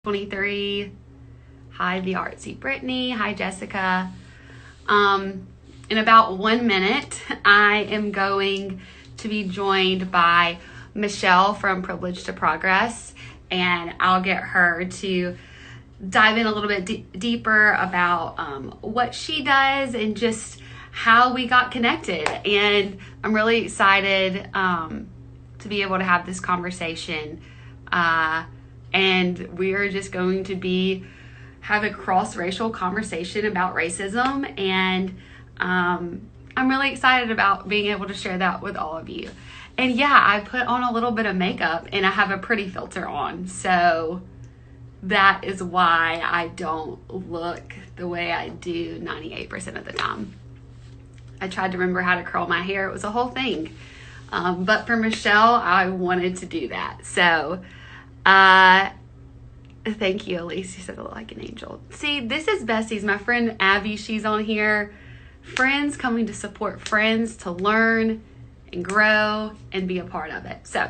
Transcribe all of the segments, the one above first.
23. Hi, the artsy Brittany. Hi, Jessica. In about 1 minute, I am going to be joined by Michelle from Privilege to Progress, and I'll get her to dive in a little bit deeper about what she does and just how we got connected. And I'm really excited to be able to have this conversation. And we are just going to have a cross-racial conversation about racism. And I'm really excited about being able to share that with all of you. And yeah, I put on a little bit of makeup and I have a pretty filter on. So that is why I don't look the way I do 98% of the time. I tried to remember how to curl my hair. It was a whole thing. But for Michelle, I wanted to do that. So thank you, Elise. You said I look like an angel. See, this is Bessie's. My friend Abby, she's on here. Friends coming to support friends, to learn and grow and be a part of it. So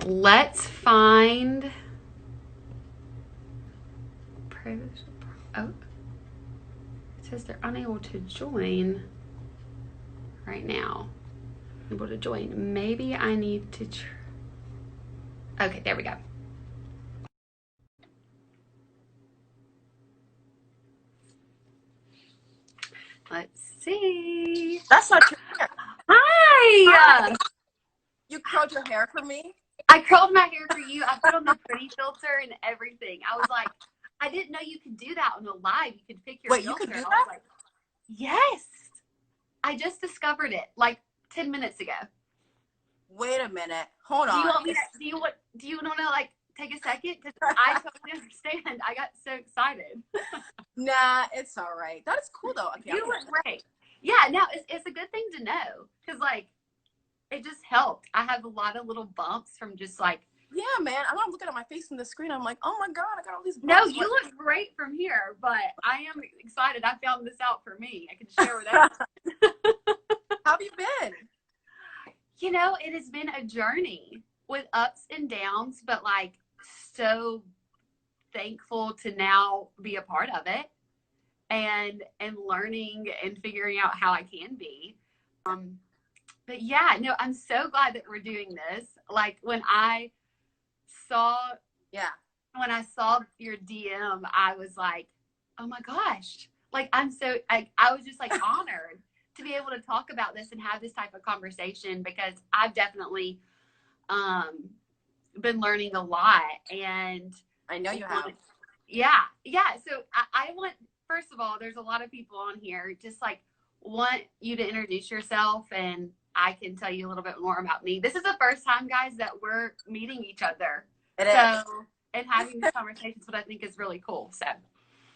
let's find... Oh, it says they're unable to join right now. Able to join. Maybe I need to... Okay, there we go. Let's see. That's not your hair. Hi! You curled your hair for me? I curled my hair for you. I put on the pretty filter and everything. I was like, I didn't know you could do that on the live. You could pick your Wait, filter. you could do I was that? like, yes. I just discovered it like 10 minutes ago. Wait a minute. Hold on. Do you want to like take a second? Because I totally understand. I got so excited. Nah, it's all right. That is cool though. Okay, You look great. Yeah, now it's a good thing to know because like it just helped. I have a lot of little bumps from just like. Yeah, man. I'm looking at my face on the screen. I'm like, oh my God, I got all these bumps. No, you look great from here, but I am excited. I found this out for me. I can share with that. How have you been? You know, it has been a journey with ups and downs, but like so thankful to now be a part of it and learning and figuring out how I can be. But yeah, no, I'm so glad that we're doing this. Like when I saw your DM, I was like, oh my gosh. Like I was just like honored to be able to talk about this and have this type of conversation because I've definitely been learning a lot. And I know you have. Yeah. So I want, first of all, there's a lot of people on here, just like want you to introduce yourself and I can tell you a little bit more about me. This is the first time, guys, that we're meeting each other. It is. And having this conversation is what I think is really cool. So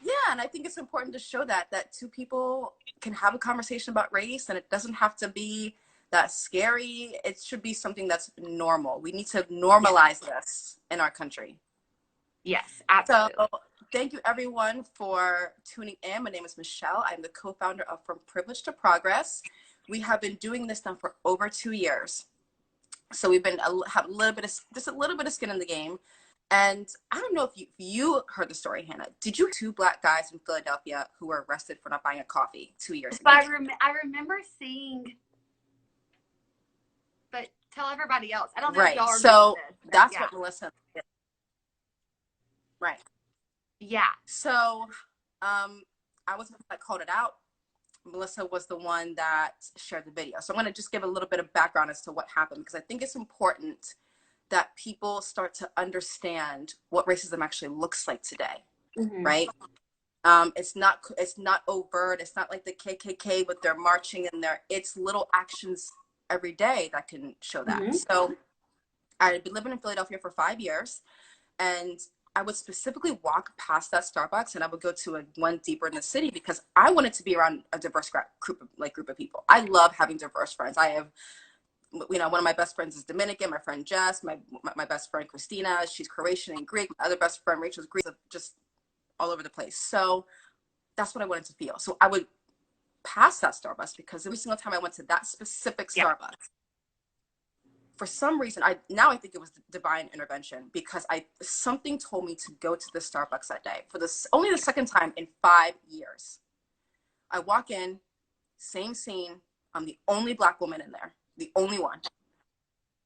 yeah, and I think it's important to show that two people can have a conversation about race and it doesn't have to be that scary. It should be something that's normal. We need to normalize this in our country. Yes, absolutely. So thank you everyone for tuning in. My name is Michelle. I'm the co-founder of From Privilege to Progress. We have been doing this now for over 2 years. So we've been have a little bit of skin in the game. And I don't know if you heard the story, Hannah. Did you 2 Black guys in Philadelphia who were arrested for not buying a coffee 2 years ago? I remember seeing, but tell everybody else. I don't know if y'all remember so this, that's what Melissa did. Right. Yeah. So I was the one that called it out. Melissa was the one that shared the video. So I'm going to just give a little bit of background as to what happened because I think it's important that people start to understand what racism actually looks like today, right? It's not overt. It's not like the KKK, but they're marching and it's little actions every day that can show that. So I'd been living in Philadelphia for 5 years and I would specifically walk past that Starbucks and I would go to one deeper in the city because I wanted to be around a diverse group of people. I love having diverse friends. I have, one of my best friends is Dominican, my friend Jess, my best friend Christina, she's Croatian and Greek. My other best friend Rachel's Greek, just all over the place. So that's what I wanted to feel. So I would pass that Starbucks because every single time I went to that specific Starbucks, for some reason, I think it was divine intervention, because something told me to go to the Starbucks that day for only the second time in 5 years. I walk in, same scene. I'm the only Black woman in there, the only one.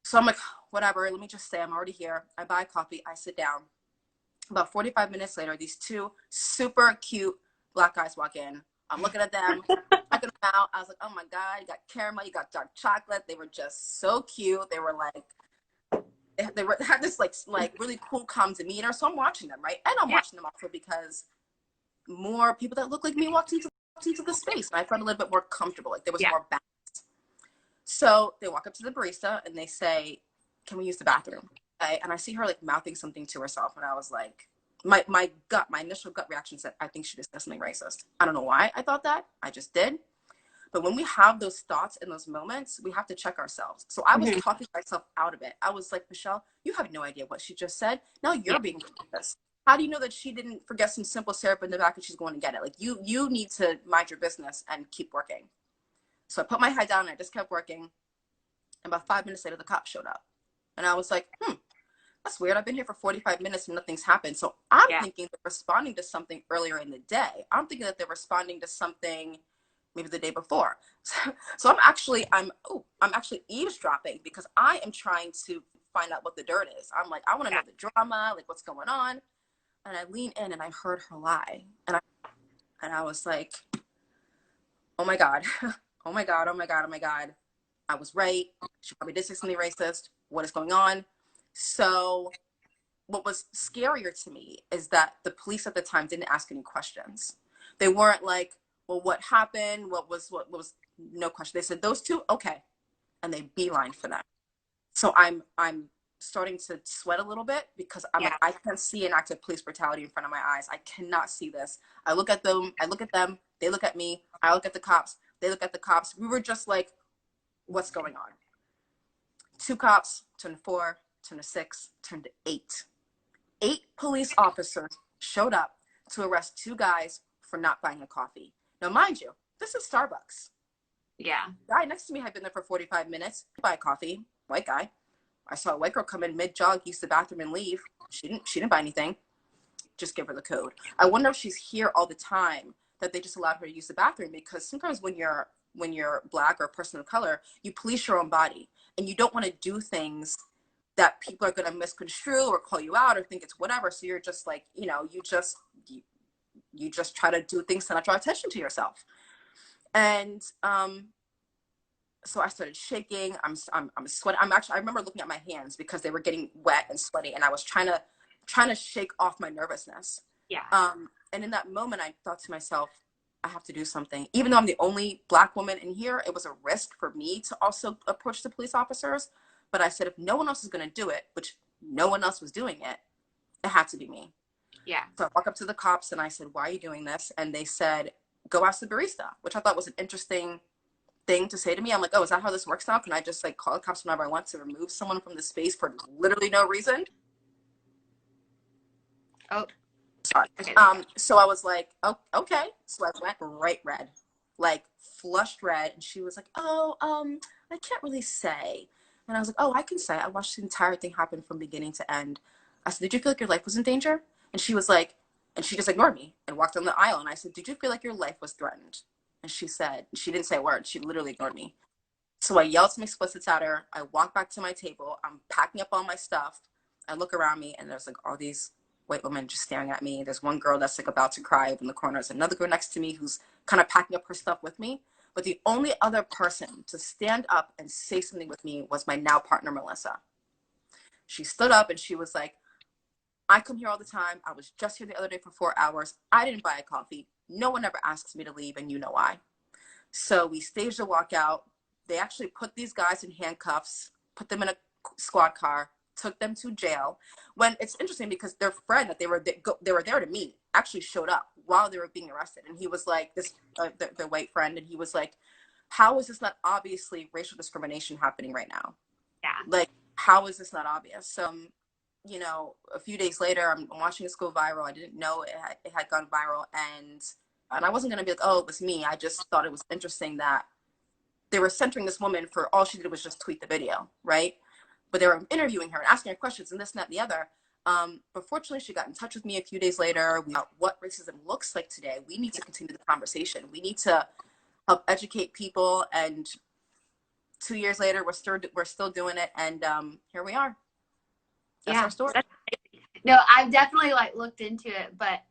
So I'm like, whatever, let me just say I'm already here. I buy coffee, I sit down. About 45 minutes later, these two super cute Black guys walk in. I'm looking at them, checking them out. I was like, oh my God, you got caramel, you got dark chocolate. They were just so cute. They were like, they had this like really cool, calm demeanor. So I'm watching them, right? And I'm watching them also because more people that look like me walked into the space, and I felt a little bit more comfortable. Like there was more balance. So they walk up to the barista and they say, can we use the bathroom? Okay? And I see her like mouthing something to herself. And I was like, my initial gut reaction said, I think she just said something racist. I don't know why I thought that. I just did. But when we have those thoughts in those moments, we have to check ourselves. So I was talking myself out of it. I was like, Michelle, you have no idea what she just said. Now you're being racist. How do you know that she didn't forget some simple syrup in the back and she's going to get it? Like you need to mind your business and keep working. So I put my head down and I just kept working. And about 5 minutes later, the cop showed up. And I was like, that's weird. I've been here for 45 minutes and nothing's happened. So I'm thinking they're responding to something earlier in the day. I'm thinking that they're responding to something maybe the day before. So I'm actually eavesdropping because I am trying to find out what the dirt is. I'm like, I want to know the drama, like what's going on. And I lean in and I heard her lie. And I was like, oh my God. Oh my God, oh my God, oh my God. I was right. She probably did say something racist. What is going on? So what was scarier to me is that the police at the time didn't ask any questions. They weren't like, well, what happened? What was, no question. They said, those two, okay. And they beelined for them. So I'm starting to sweat a little bit because I'm like, I can't see an act of police brutality in front of my eyes. I cannot see this. I look at them, they look at me, I look at the cops, they look at the cops. We were just like, what's going on? 2 cops, turned to 4, turned to 6, turned to 8. 8 police officers showed up to arrest 2 guys for not buying a coffee. Now, mind you, this is Starbucks. Yeah. The guy next to me had been there for 45 minutes, buy a coffee, white guy. I saw a white girl come in mid-jog, use the bathroom and leave. She didn't buy anything. Just give her the code. I wonder if she's here all the time, that they just allowed her to use the bathroom, because sometimes when you're Black or a person of color, you police your own body and you don't want to do things that people are going to misconstrue or call you out or think it's whatever. So you're just like, you just try to do things to not draw attention to yourself. And so I started shaking. I'm sweating. I remember looking at my hands because they were getting wet and sweaty, and I was trying to shake off my nervousness. Yeah. And in that moment, I thought to myself, I have to do something. Even though I'm the only Black woman in here, it was a risk for me to also approach the police officers. But I said, if no one else is going to do it, which no one else was doing it, it had to be me. Yeah. So I walked up to the cops and I said, why are you doing this? And they said, go ask the barista, which I thought was an interesting thing to say to me. I'm like, oh, is that how this works now? Can I just like call the cops whenever I want to remove someone from the space for literally no reason? Oh, sorry. Okay. So I was like, oh, okay. So I went bright red, like flushed red. And she was like, oh, I can't really say. And I was like, oh, I can say. I watched the entire thing happen from beginning to end. I said, did you feel like your life was in danger? And she was like, and she just ignored me and walked down the aisle. And I said, did you feel like your life was threatened? And she said, she didn't say a word. She literally ignored me. So I yelled some explicits at her. I walked back to my table. I'm packing up all my stuff. I look around me and there's like all these white women just staring at me. There's one girl that's like about to cry in the corner. There's another girl next to me who's kind of packing up her stuff with me. But the only other person to stand up and say something with me was my now partner, Melissa. She stood up and she was like, I come here all the time. I was just here the other day for 4 hours. I didn't buy a coffee. No one ever asks me to leave, and you know why. So we staged a walkout. They actually put these guys in handcuffs, put them in a squad car, took them to jail. When it's interesting because their friend that they were there to meet actually showed up while they were being arrested. And he was like, their white friend, and he was like, how is this not obviously racial discrimination happening right now? Yeah. Like, how is this not obvious? So, you know, a few days later, I'm watching this go viral. I didn't know it had gone viral. And I wasn't going to be like, oh, it was me. I just thought it was interesting that they were centering this woman for all she did was just tweet the video, right? where they were interviewing her and asking her questions and this and that and the other. But fortunately, she got in touch with me a few days later. We got what racism looks like today. We need to continue the conversation. We need to help educate people. And 2 years later, we're still doing it. And here we are. That's our story. No, I've definitely like looked into it, but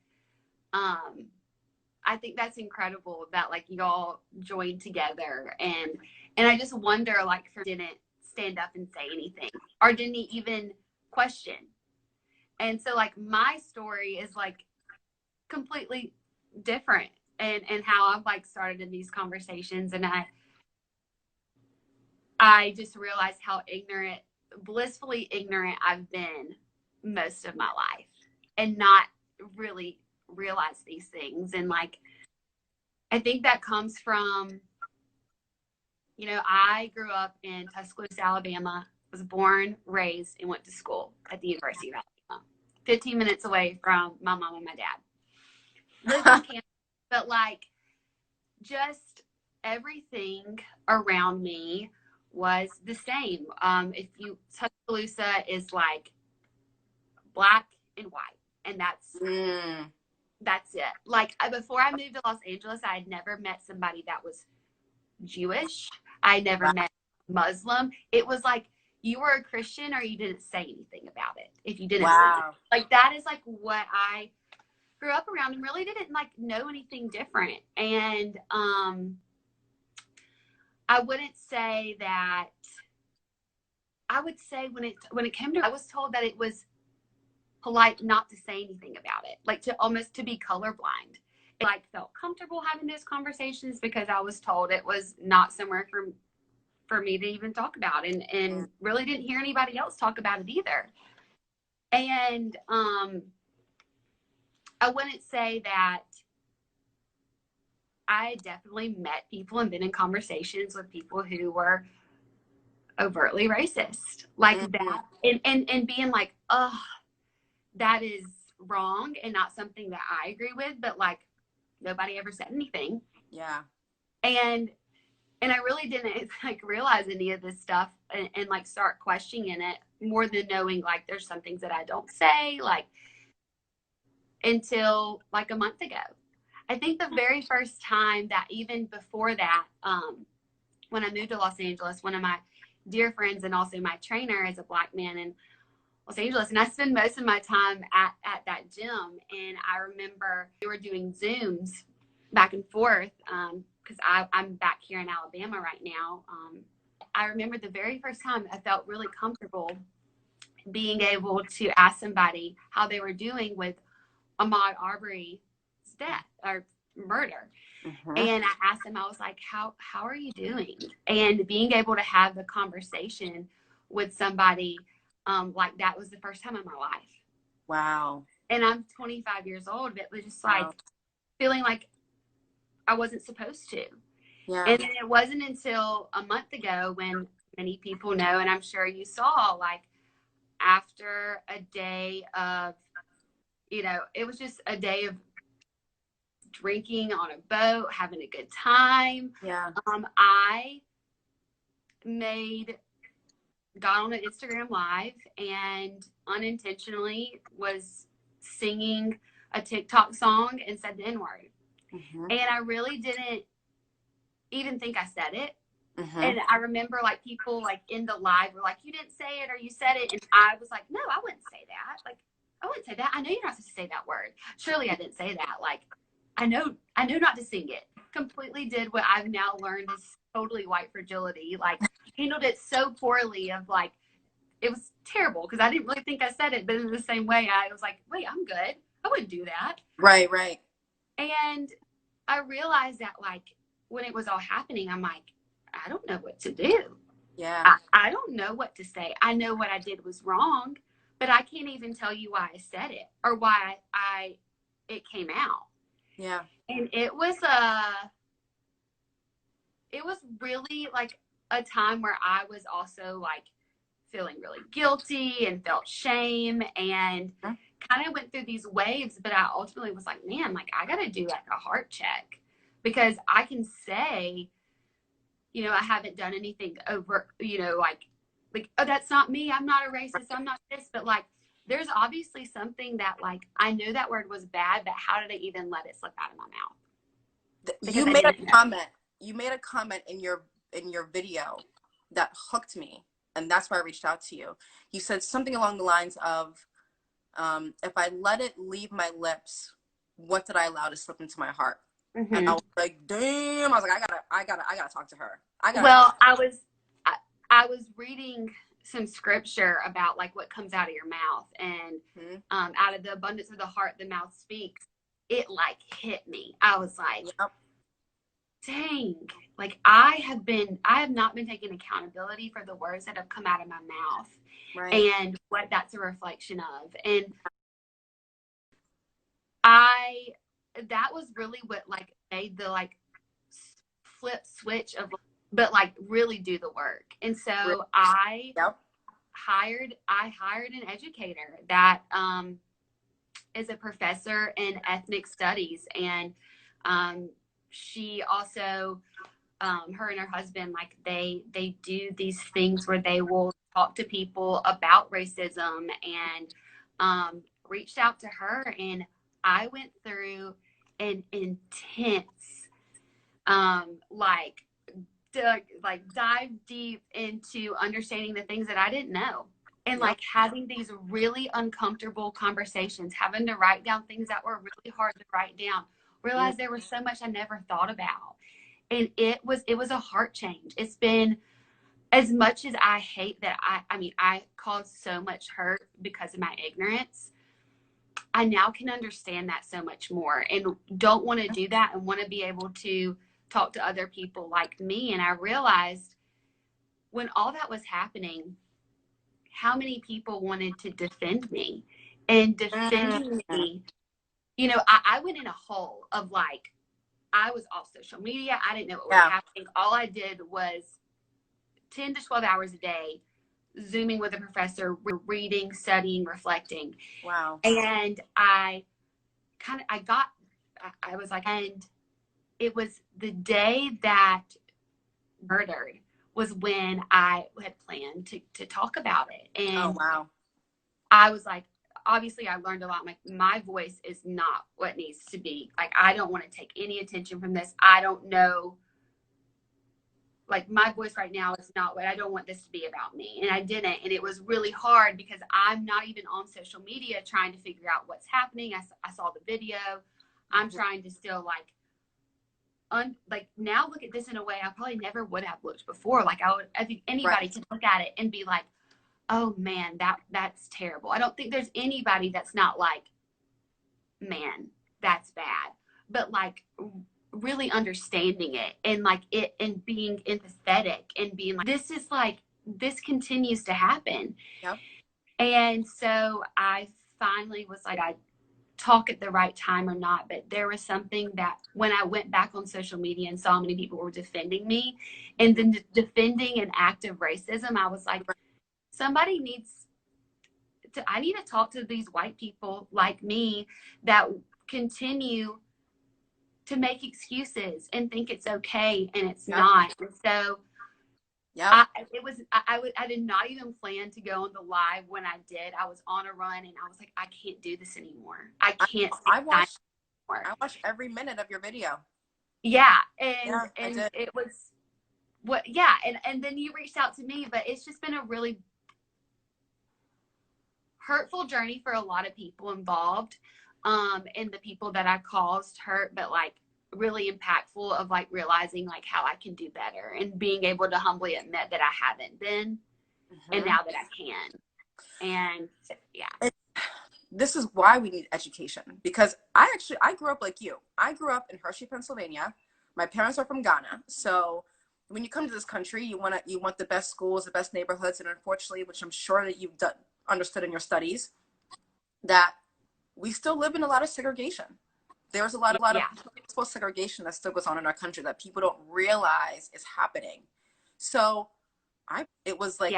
I think that's incredible that like y'all joined together, and I just wonder like didn't stand up and say anything, or didn't he even question. And so like my story is like completely different, and how I've like started in these conversations, and I just realized how blissfully ignorant I've been most of my life, and not really realize these things. And like I think that comes from, you know, I grew up in Tuscaloosa, Alabama, was born, raised, and went to school at the University of Alabama, 15 minutes away from my mom and my dad. Lived on campus, but like just everything around me was the same. Tuscaloosa is like black and white, and that's it. Like before I moved to Los Angeles, I had never met somebody that was Jewish. I never met Muslim. It was like you were a Christian or you didn't say anything about it. If you didn't, like that is like what I grew up around, and really didn't like know anything different. And I wouldn't say that. I would say when it came to, I was told that it was polite not to say anything about it, like to be colorblind. I like felt comfortable having those conversations because I was told it was not somewhere for me to even talk about, and really didn't hear anybody else talk about it either. And I wouldn't say that I definitely met people and been in conversations with people who were overtly racist like that, and being like, oh, that is wrong and not something that I agree with, but like nobody ever said anything. Yeah. And I really didn't like realize any of this stuff and like start questioning it more than knowing like there's some things that I don't say, like until like a month ago. I think the very first time that, even before that, when I moved to Los Angeles, one of my dear friends and also my trainer is a black man in Los Angeles, and I spend most of my time at that gym. And I remember we were doing Zooms back and forth because I'm back here in Alabama right now. I remember the very first time I felt really comfortable being able to ask somebody how they were doing with Ahmaud Arbery's death or murder. And I asked him, I was like, how are you doing? And being able to have the conversation with somebody like that was the first time in my life. Wow. And I'm 25 years old, but it was just like feeling like I wasn't supposed to. Yeah. And then it wasn't until a month ago, when many people know, and I'm sure you saw, like after a day of, you know, it was just a day of drinking on a boat, having a good time. Yeah. I got on an Instagram live and unintentionally was singing a TikTok song and said the N-word. And I really didn't even think I said it. And I remember like people like in the live were like, you didn't say it or you said it. And I was like, no, I wouldn't say that. Like, I wouldn't say that. I know you're not supposed to say that word. Surely I didn't say that. Like, I know not to sing it. Completely did what I've now learned is totally white fragility. Like, handled it so poorly of like, it was terrible because I didn't really think I said it, but in the same way, I was like, wait, I'm good. I wouldn't do that. Right. And I realized that like when it was all happening, I'm like, I don't know what to do. Yeah. I don't know what to say. I know what I did was wrong, but I can't even tell you why I said it or why it came out. Yeah. And it was really like a time where I was also like feeling really guilty and felt shame and kind of went through these waves. But I ultimately was like, man, like I got to do like a heart check, because I can say, you know, I haven't done anything over, you know, like like, oh, that's not me. I'm not a racist. I'm not this. But like, there's obviously something that like, I knew that word was bad, but how did I even let it slip out of my mouth? Because You made a comment. You made a comment in your video that hooked me, and that's why I reached out to you. You said something along the lines of, if I let it leave my lips, what did I allow to slip into my heart? Mm-hmm. And I was like, damn. I was like, I gotta talk to her. I was reading some scripture about like what comes out of your mouth, and out of the abundance of the heart, the mouth speaks. It like hit me. I was like, yep. Dang, like I have not been taking accountability for the words that have come out of my mouth, right. And what that's a reflection of. And that was really what like made the like flip switch of, but like really do the work. And so I hired an educator that is a professor in ethnic studies, and she also her and her husband, like they do these things where they will talk to people about racism, and reached out to her, and I went through an intense dive deep into understanding the things that I didn't know, and like having these really uncomfortable conversations, having to write down things that were really hard to write down, realized there was so much I never thought about. And it was a heart change. It's been, as much as I hate that I caused so much hurt because of my ignorance, I now can understand that so much more and don't want to do that, and want to be able to talk to other people like me. And I realized when all that was happening, how many people wanted to defend me and defending me. You know, I went in a hole of like, I was off social media. I didn't know what was happening. All I did was 10 to 12 hours a day, Zooming with a professor, reading, studying, reflecting. Wow. And I was like, and it was the day that murdered was when I had planned to talk about it. And oh, wow. I was like, obviously I learned a lot. My voice is not what needs to be. Like, I don't want to take any attention from this. I don't know. Like, my voice right now is not what I don't want this to be about me. And I didn't. And it was really hard because I'm not even on social media trying to figure out what's happening. I saw the video. I'm trying to still now look at this in a way I probably never would have looked before. Like, I think anybody can look at it and be like, oh man, that's terrible. I don't think there's anybody that's not like, man, that's bad. But like really understanding it, and like it, and being empathetic, and being like, this continues to happen. Yep. And so I finally was like, I talk at the right time or not, but there was something that when I went back on social media and saw how many people were defending me, and then defending an act of racism, I was like, somebody needs to, I need to talk to these white people like me that continue to make excuses and think it's okay, and it's not. And so I did not even plan to go on the live. When I did, I was on a run, and I was like, I can't do this anymore. I can't. I watched every minute of your video. Yeah. And it was and then you reached out to me, but it's just been a really hurtful journey for a lot of people involved, and the people that I caused hurt, but like really impactful of like realizing like how I can do better, and being able to humbly admit that I haven't been, and now that I can. And this is why we need education, because I grew up like you. I grew up in Hershey, Pennsylvania. My parents are from Ghana. So when you come to this country, you want the best schools, the best neighborhoods, and unfortunately, which I'm sure that you've understood in your studies, that we still live in a lot of segregation. There's a lot of segregation that still goes on in our country that people don't realize is happening. So it was like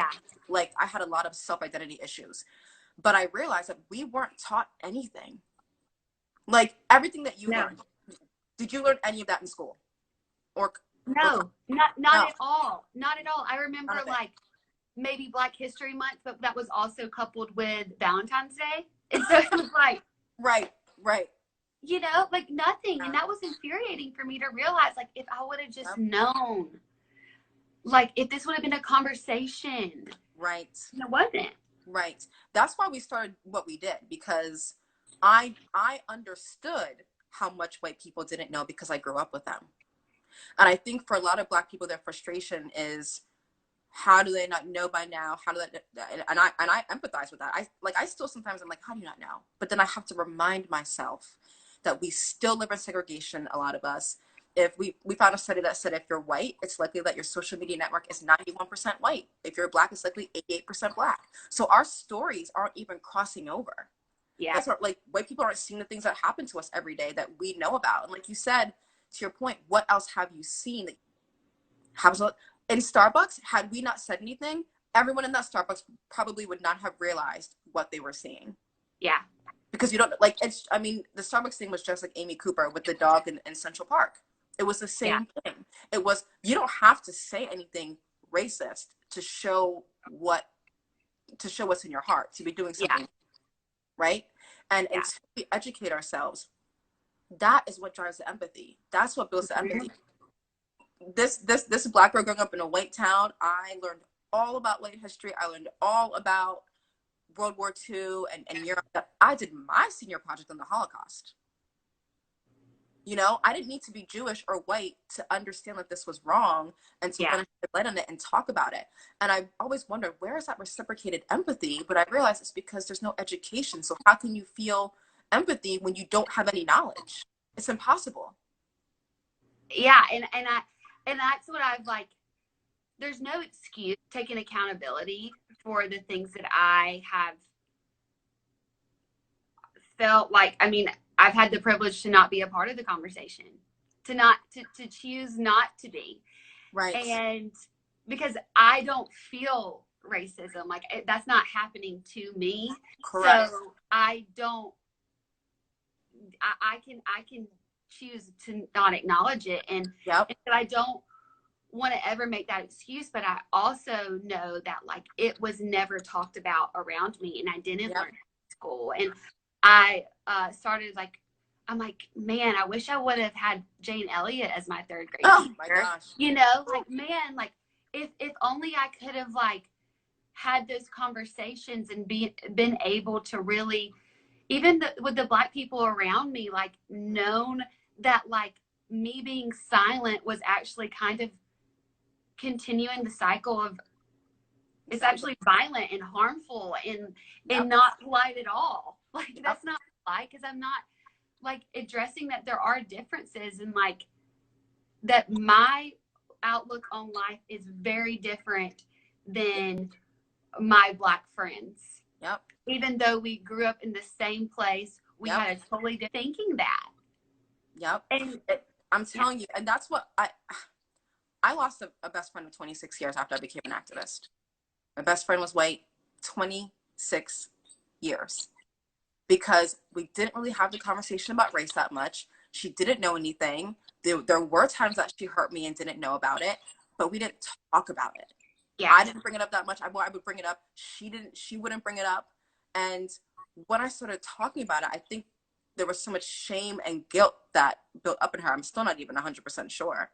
I had a lot of self-identity issues, but I realized that we weren't taught anything. Like everything that you learned, did you learn any of that in school? Or not at all. Not at all. I remember maybe Black History Month, but that was also coupled with Valentine's Day. And so it was like, right. you know, like nothing. And that was infuriating for me to realize, like, if I would have just known, like, if this would have been a conversation. Right. And it wasn't. Right. That's why we started what we did, because I understood how much white people didn't know because I grew up with them. And I think for a lot of Black people, their frustration is, how do they not know by now? How do they, and I empathize with that. I still sometimes I'm like, how do you not know? But then I have to remind myself that we still live in segregation, a lot of us. If we found a study that said if you're white, it's likely that your social media network is 91% white. If you're Black, it's likely 88% Black. So our stories aren't even crossing over. Yeah. That's what, like, white people aren't seeing the things that happen to us every day that we know about. And like you said, to your point, what else have you seen that happens in Starbucks? Had we not said anything, everyone in that Starbucks probably would not have realized what they were seeing. Yeah. Because you don't, like, it's, I mean, the Starbucks thing was just like Amy Cooper with the dog in Central Park. It was the same thing. It was, you don't have to say anything racist to show what's in your heart, to be doing something, right? And until we educate ourselves, that is what drives the empathy. That's what builds the empathy. This Black girl growing up in a white town, I learned all about white history. I learned all about World War II and Europe. I did my senior project on the Holocaust. You know, I didn't need to be Jewish or white to understand that this was wrong and to want to shed light on it and talk about it. And I always wondered, where is that reciprocated empathy? But I realized it's because there's no education. So how can you feel empathy when you don't have any knowledge? It's impossible. Yeah, and that's what I've, like, there's no excuse taking accountability for the things that I have felt like, I mean, I've had the privilege to not be a part of the conversation, to choose not to be. Right. And because I don't feel racism, like that's not happening to me. Correct. So I can choose to not acknowledge it. And I don't want to ever make that excuse, but I also know that, like, it was never talked about around me, and I didn't learn in school. And I started, like, I'm like, man, I wish I would have had Jane Elliott as my third grade teacher. My gosh. You know, like, man, like, if only I could have, like, had those conversations and been able to really, even with the Black people around me, like, known that, like, me being silent was actually kind of continuing the cycle of, it's actually violent and harmful and not polite at all. Like, that's not polite, because I'm not, like, addressing that there are differences, and, like, that my outlook on life is very different than my Black friends. Yep. Even though we grew up in the same place, we had a totally different thinking that. Yep. And I'm telling you, and that's what I lost a best friend of 26 years after I became an activist. My best friend was white, 26 years. Because we didn't really have the conversation about race that much. She didn't know anything. There were times that she hurt me and didn't know about it, but we didn't talk about it. Yeah. I didn't bring it up that much. I would bring it up. She wouldn't bring it up. And when I started talking about it, I think there was so much shame and guilt that built up in her. I'm still not even 100% sure.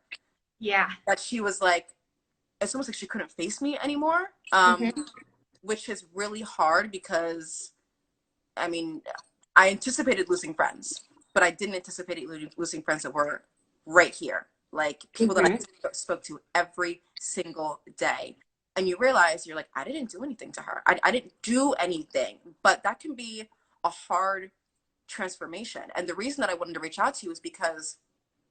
Yeah. That she was like, it's almost like she couldn't face me anymore, which is really hard because, I mean, I anticipated losing friends, but I didn't anticipate losing friends that were right here. Like, people that I spoke to every single day. And you realize, you're like, I didn't do anything to her. I didn't do anything. But that can be a hard transformation. And the reason that I wanted to reach out to you is because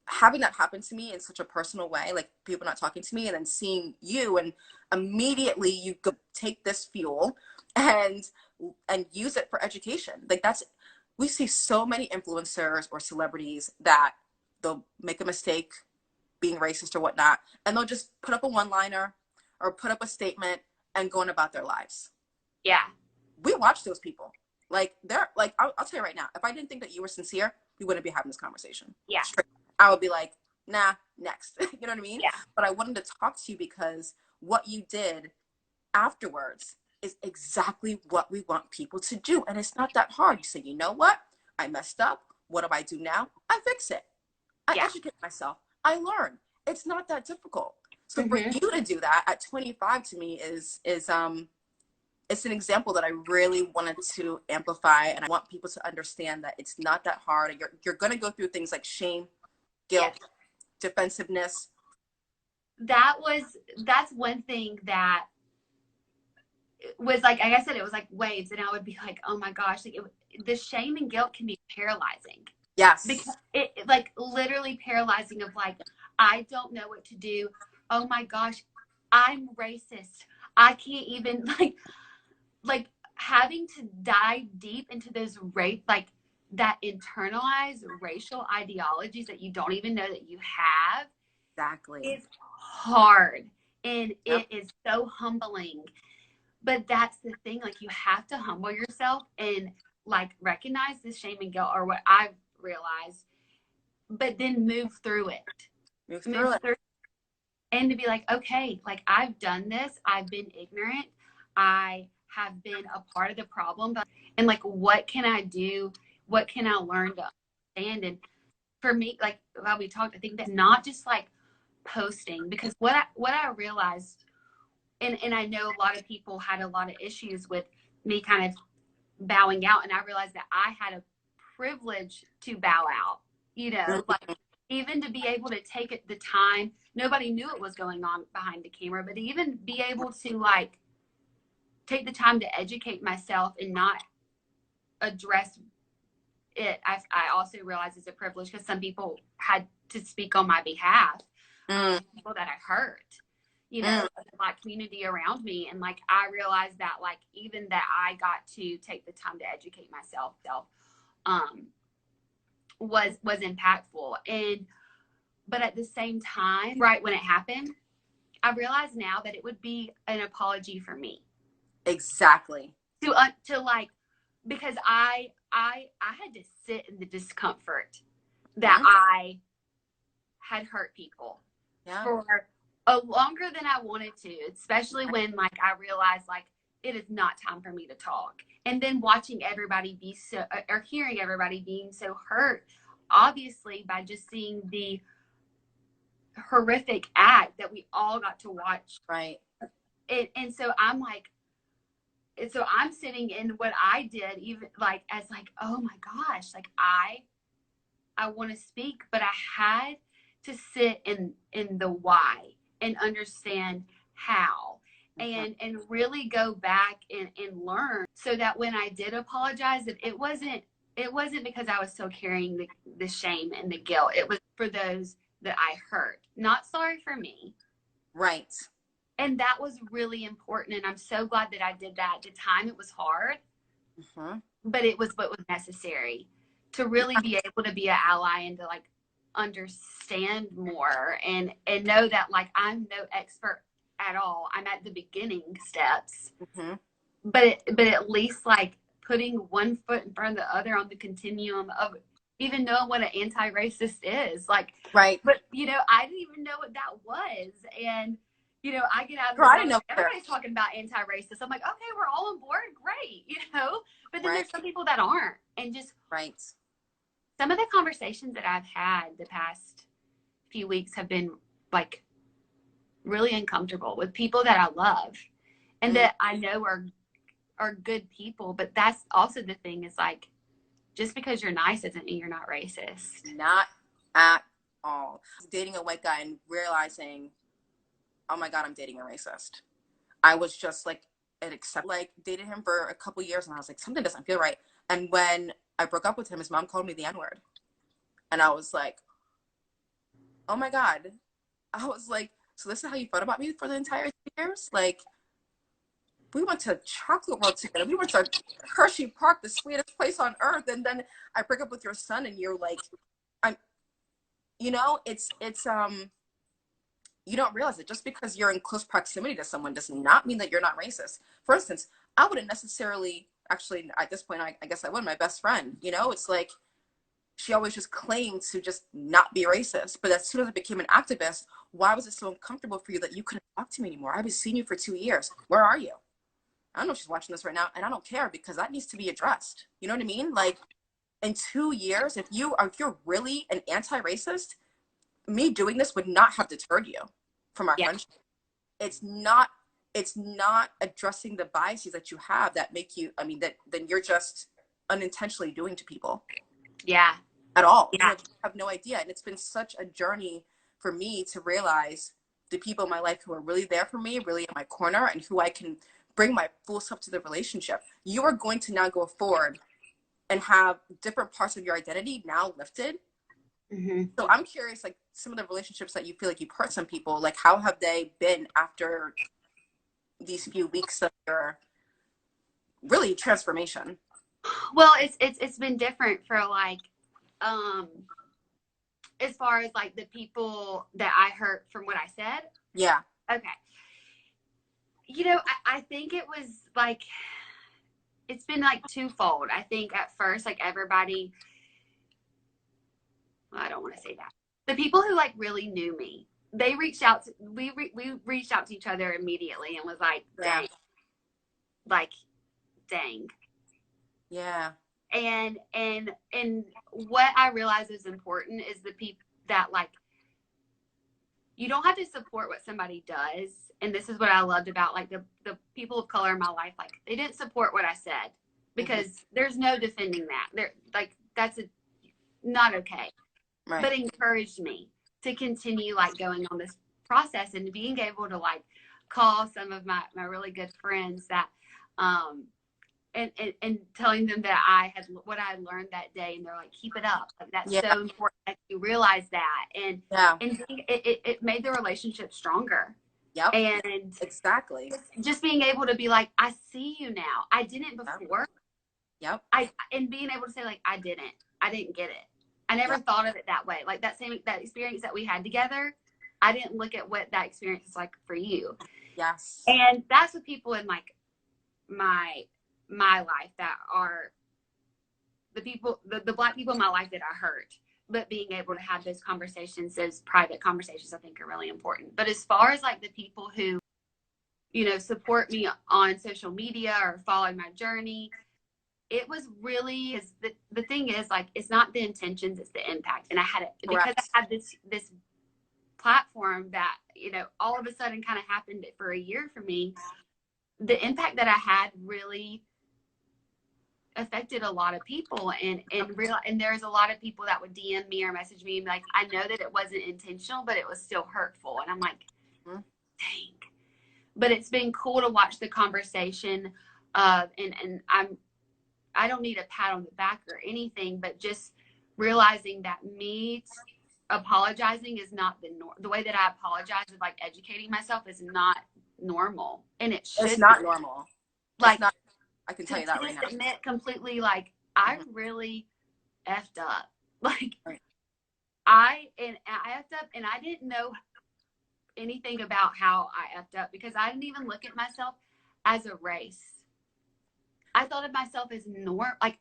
having that happen to me in such a personal way, like people not talking to me, and then seeing you, and immediately you go take this fuel and use it for education. Like, that's, we see so many influencers or celebrities that they'll make a mistake being racist or whatnot, and they'll just put up a one-liner or put up a statement and go on about their lives. Yeah. We watch those people. Like, they're like, I'll tell you right now, if I didn't think that you were sincere, we wouldn't be having this conversation. Yeah. Straight. I would be like, nah, next. You know what I mean? Yeah. But I wanted to talk to you because what you did afterwards is exactly what we want people to do. And it's not that hard. You say, you know what? I messed up. What do I do now? I fix it. I educate myself. I learn. It's not that difficult. So for you to do that at 25 to me is it's an example that I really wanted to amplify, and I want people to understand that it's not that hard. You're going to go through things like shame, guilt, defensiveness. That's one thing that was like I said, it was like waves, and I would be like, oh my gosh, like the shame and guilt can be paralyzing. Yes. Because it like literally paralyzing of like, I don't know what to do. Oh my gosh, I'm racist. I can't even like having to dive deep into those like that internalized racial ideologies that you don't even know that you have. Exactly. It's hard, and it is so humbling. But that's the thing, like you have to humble yourself and like recognize the shame and guilt, or what I've realized, but then move through it. Move through it. And to be like, okay, like I've done this. I've been ignorant. I have been a part of the problem. And like, what can I do? What can I learn to understand? And for me, like while we talked, I think that's not just like posting, because what I realized, and I know a lot of people had a lot of issues with me kind of bowing out, and I realized that I had a privilege to bow out, you know, like even to be able to take it the time. Nobody knew what was going on behind the camera, but even be able to like take the time to educate myself and not address it. I also realized it's a privilege because some people had to speak on my behalf, people that I hurt, you know, the Black community around me. And like, I realized that like, even that I got to take the time to educate myself, was impactful. But at the same time, right when it happened, I realize now that it would be an apology for me. Exactly. To like, because I had to sit in the discomfort that I had hurt people for a longer than I wanted to, especially when like I realized like it is not time for me to talk. And then watching everybody be so, or hearing everybody being so hurt, obviously by just seeing the horrific act that we all got to watch. Right. And so I'm like, and so I'm sitting in what I did, even like as like, oh my gosh, like I want to speak, but I had to sit in the why and understand how, and really go back and learn, so that when I did apologize, that it wasn't because I was still carrying the shame and the guilt. It was for those that I hurt, not sorry for me. Right. And that was really important. And I'm so glad that I did that. At the time, it was hard, but it was what was necessary to really be able to be an ally and to like understand more and know that like I'm no expert at all. I'm at the beginning steps, but at least like putting one foot in front of the other on the continuum of even knowing what an anti-racist is. Like, right. But, you know, I didn't even know what that was. And, you know, I get out of the room, everybody's talking about anti-racist. I'm like, okay, we're all on board. Great. You know, but then there's some people that aren't. And just some of the conversations that I've had the past few weeks have been like really uncomfortable with people that I love and that I know are good people. But that's also the thing, is like, just because you're nice doesn't mean you're not racist. Not at all. Dating a white guy and realizing, oh my God, I'm dating a racist. I was just like, dated him for a couple years and I was like, something doesn't feel right. And when I broke up with him, his mom called me the N-word. And I was like, oh my God. I was like, so this is how you felt about me for the entire 2 years? Like, we went to Chocolate World together. We went to Hershey Park, the sweetest place on earth. And then I break up with your son and you're like, you know, it's you don't realize it. Just because you're in close proximity to someone does not mean that you're not racist. For instance, I wouldn't necessarily, actually at this point, I guess I would, my best friend, you know, it's like, she always just claimed to just not be racist. But as soon as I became an activist, why was it so uncomfortable for you that you couldn't talk to me anymore? I haven't seen you for 2 years. Where are you? I don't know if she's watching this right now, and I don't care, because that needs to be addressed. You know what I mean? Like, in 2 years, if you're really an anti-racist, me doing this would not have deterred you from our Yeah. friendship. It's not addressing the biases that you have that make you, I mean, that then you're just unintentionally doing to people. Yeah. At all. Yeah. You have no idea. And it's been such a journey for me to realize the people in my life who are really there for me, really in my corner, and who I can bring my full self to the relationship. You are going to now go forward and have different parts of your identity now lifted. Mm-hmm. So I'm curious, like, some of the relationships that you feel like you've hurt some people, like, how have they been after these few weeks of your really transformation? Well, it's been different for like, as far as like the people that I hurt from what I said. Yeah. Okay. You know, I think it was like, it's been like twofold. I think at first, like everybody, well, I don't want to say that. The people who like really knew me, they reached out to, we reached out to each other immediately and was like, dang, like, dang. Yeah. And what I realize is important is the people that, like, you don't have to support what somebody does. And this is what I loved about like the people of color in my life. Like, they didn't support what I said, because there's no defending that. They're like, that's not okay. Right. But encouraged me to continue like going on this process, and being able to like call some of my really good friends that and telling them that I had what I had learned that day, and they're like, keep it up. Like, that's so important that you realize that. And it made the relationship stronger. Yep. And exactly. Just being able to be like, I see you now. I didn't before. Yep. And being able to say like, I didn't get it. I never thought of it that way. Like that experience that we had together, I didn't look at what that experience is like for you. Yes. And that's what people in like my life that are the people, the Black people in my life that I hurt, but being able to have those conversations, those private conversations, I think are really important. But as far as like the people who, you know, support me on social media or follow my journey, it was really, the thing is like, it's not the intentions, it's the impact. And I had it because I had this platform that, you know, all of a sudden kind of happened for a year for me. The impact that I had really affected a lot of people, and there's a lot of people that would DM me or message me and be like, I know that it wasn't intentional, but it was still hurtful. And I'm like, dang. But it's been cool to watch the conversation and I don't need a pat on the back or anything, but just realizing that me apologizing is not the way that I apologize with like educating myself is not normal, and it should. It's not normal. Like, not, I can tell you that right now. Admit completely, like, I really effed up. Like, I effed up, and I didn't know anything about how I effed up, because I didn't even look at myself as a race. I thought of myself as like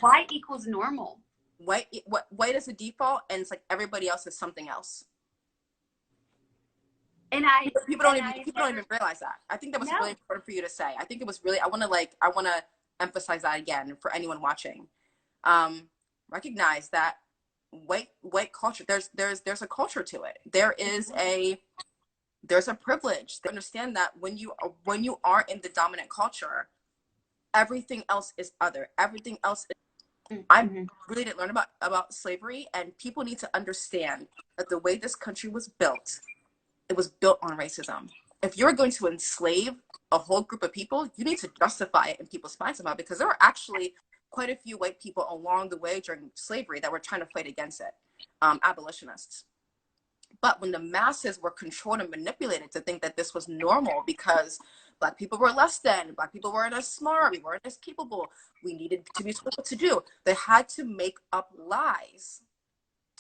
white equals normal. White is a default, and it's like everybody else is something else. And people don't even realize that. I think that was really important for you to say. I think it was really, I want to emphasize that again for anyone watching. Recognize that white culture, there's a culture to it. There's a privilege. Understand that when you are in the dominant culture, everything else is other. Everything else is, I really didn't learn about slavery, and people need to understand that the way this country was built, it was built on racism. If you're going to enslave a whole group of people, you need to justify it in people's minds somehow, because there were actually quite a few white people along the way during slavery that were trying to fight against it, abolitionists. But when the masses were controlled and manipulated to think that this was normal because Black people were less than, Black people weren't as smart, we weren't as capable, we needed to be told what to do, they had to make up lies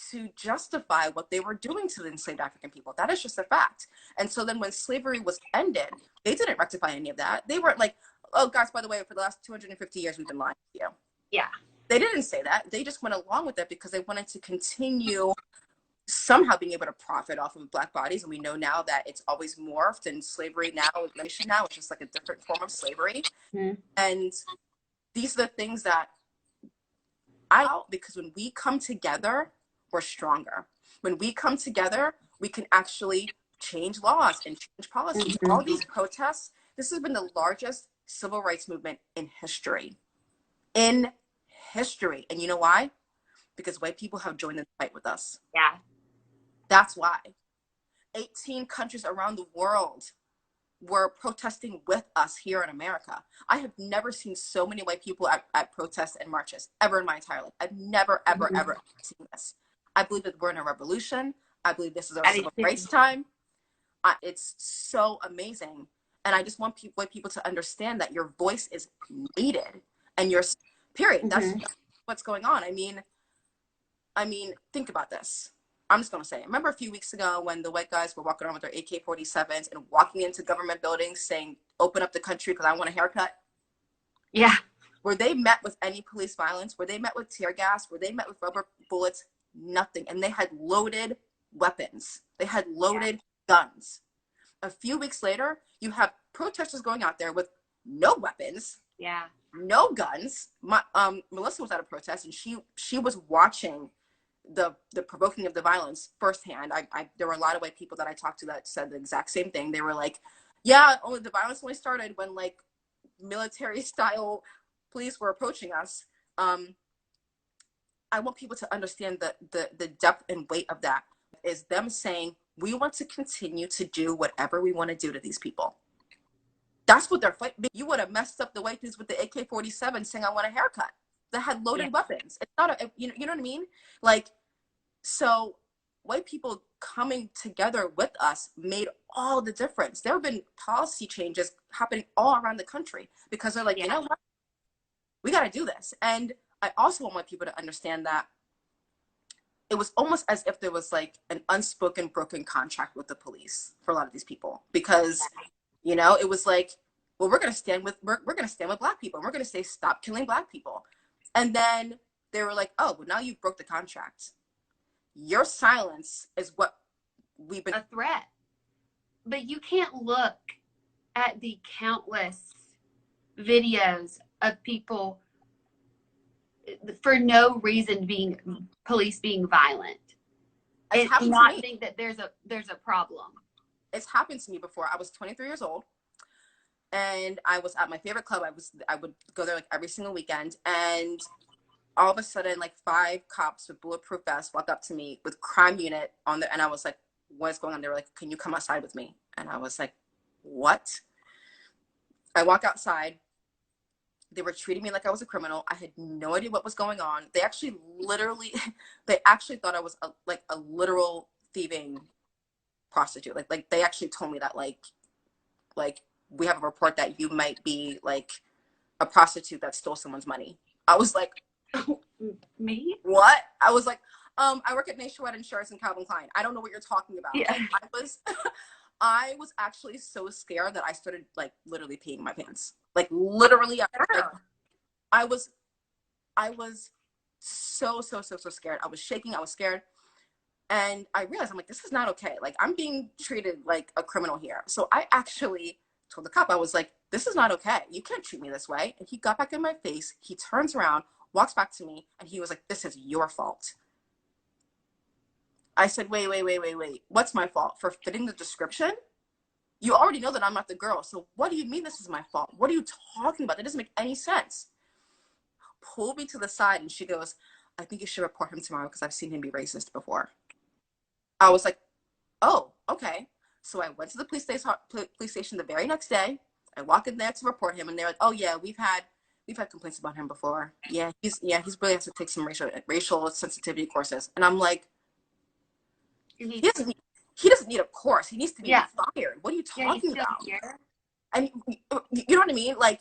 to justify what they were doing to the enslaved African people. That is just a fact. And so then when slavery was ended, they didn't rectify any of that. They weren't like, oh, guys, by the way, for the last 250 years, we've been lying to you. Yeah. They didn't say that. They just went along with it because they wanted to continue somehow being able to profit off of Black bodies. And we know now that it's always morphed, and slavery now it's just like a different form of slavery. Mm-hmm. And these are the things that because when we come together, we're stronger. When we come together, we can actually change laws and change policies. Mm-hmm. All these protests, this has been the largest civil rights movement in history. In history. And you know why? Because white people have joined the fight with us. Yeah. That's why. 18 countries around the world were protesting with us here in America. I have never seen so many white people at protests and marches ever in my entire life. I've never, ever, Mm-hmm. ever seen this. I believe that we're in a revolution. I believe this is our civil rights time. It's so amazing. And I just want white people to understand that your voice is needed. And your period. Mm-hmm. That's what's going on. I mean, think about this. I'm just going to say, remember a few weeks ago when the white guys were walking around with their AK-47s and walking into government buildings saying, open up the country because I want a haircut? Yeah. Were they met with any police violence? Were they met with tear gas? Were they met with rubber bullets? Nothing. And they had loaded weapons. They had loaded guns. A few weeks later, you have protesters going out there with no weapons. Yeah. No guns. Melissa was at a protest, and she was watching the provoking of the violence firsthand. There were a lot of white people that I talked to that said the exact same thing. They were like, yeah, the violence only started when like military style police were approaching us. I want people to understand the depth and weight of that is them saying, we want to continue to do whatever we want to do to these people. That's what they're fighting. You would have messed up the white dudes with the AK-47 saying, I want a haircut, that had loaded weapons. It's not you know what I mean? Like, so white people coming together with us made all the difference. There have been policy changes happening all around the country because they're like, you know what? We got to do this. And I also want people to understand that it was almost as if there was like an unspoken broken contract with the police for a lot of these people, because, you know, it was like, well, we're going to stand with Black people, and we're going to say, stop killing Black people. And then they were like, oh, well, now you broke the contract. Your silence is what we've been. A threat. But you can't look at the countless videos of people for no reason police being violent and not think that there's a problem. It's happened to me before. I was 23 years old, and I was at my favorite club. I would go there like every single weekend, and all of a sudden, like 5 cops with bulletproof vests walked up to me with crime unit on there, and I was like, what is going on? They were like, can you come outside with me? And I was like, what? I walk outside. They were treating me like I was a criminal. I had no idea what was going on. They actually thought I was a literal thieving prostitute. Like they actually told me that like we have a report that you might be like a prostitute that stole someone's money. I was like, me? What? I was like, I work at Nationwide Insurance and Calvin Klein. I don't know what you're talking about. Yeah. I was actually so scared that I started like literally peeing my pants. Like literally, I was so scared. I was shaking. I was scared. And I realized, I'm like, this is not okay. Like, I'm being treated like a criminal here. So I actually told the cop, I was like, this is not okay. You can't treat me this way. And he got back in my face. He turns around, walks back to me, and he was like, this is your fault. I said, wait. What's my fault? For fitting the description? You already know that I'm not the girl. So what do you mean this is my fault? What are you talking about? That doesn't make any sense. Pulled me to the side, and she goes, I think you should report him tomorrow because I've seen him be racist before. I was like, oh, okay. So I went to the police station the very next day. I walk in there to report him, and they're like, oh yeah, we've had complaints about him before. Yeah, he's really has to take some racial sensitivity courses. And I'm like, he doesn't need a course. He needs to be fired. What are you talking about? And you know what I mean? Like,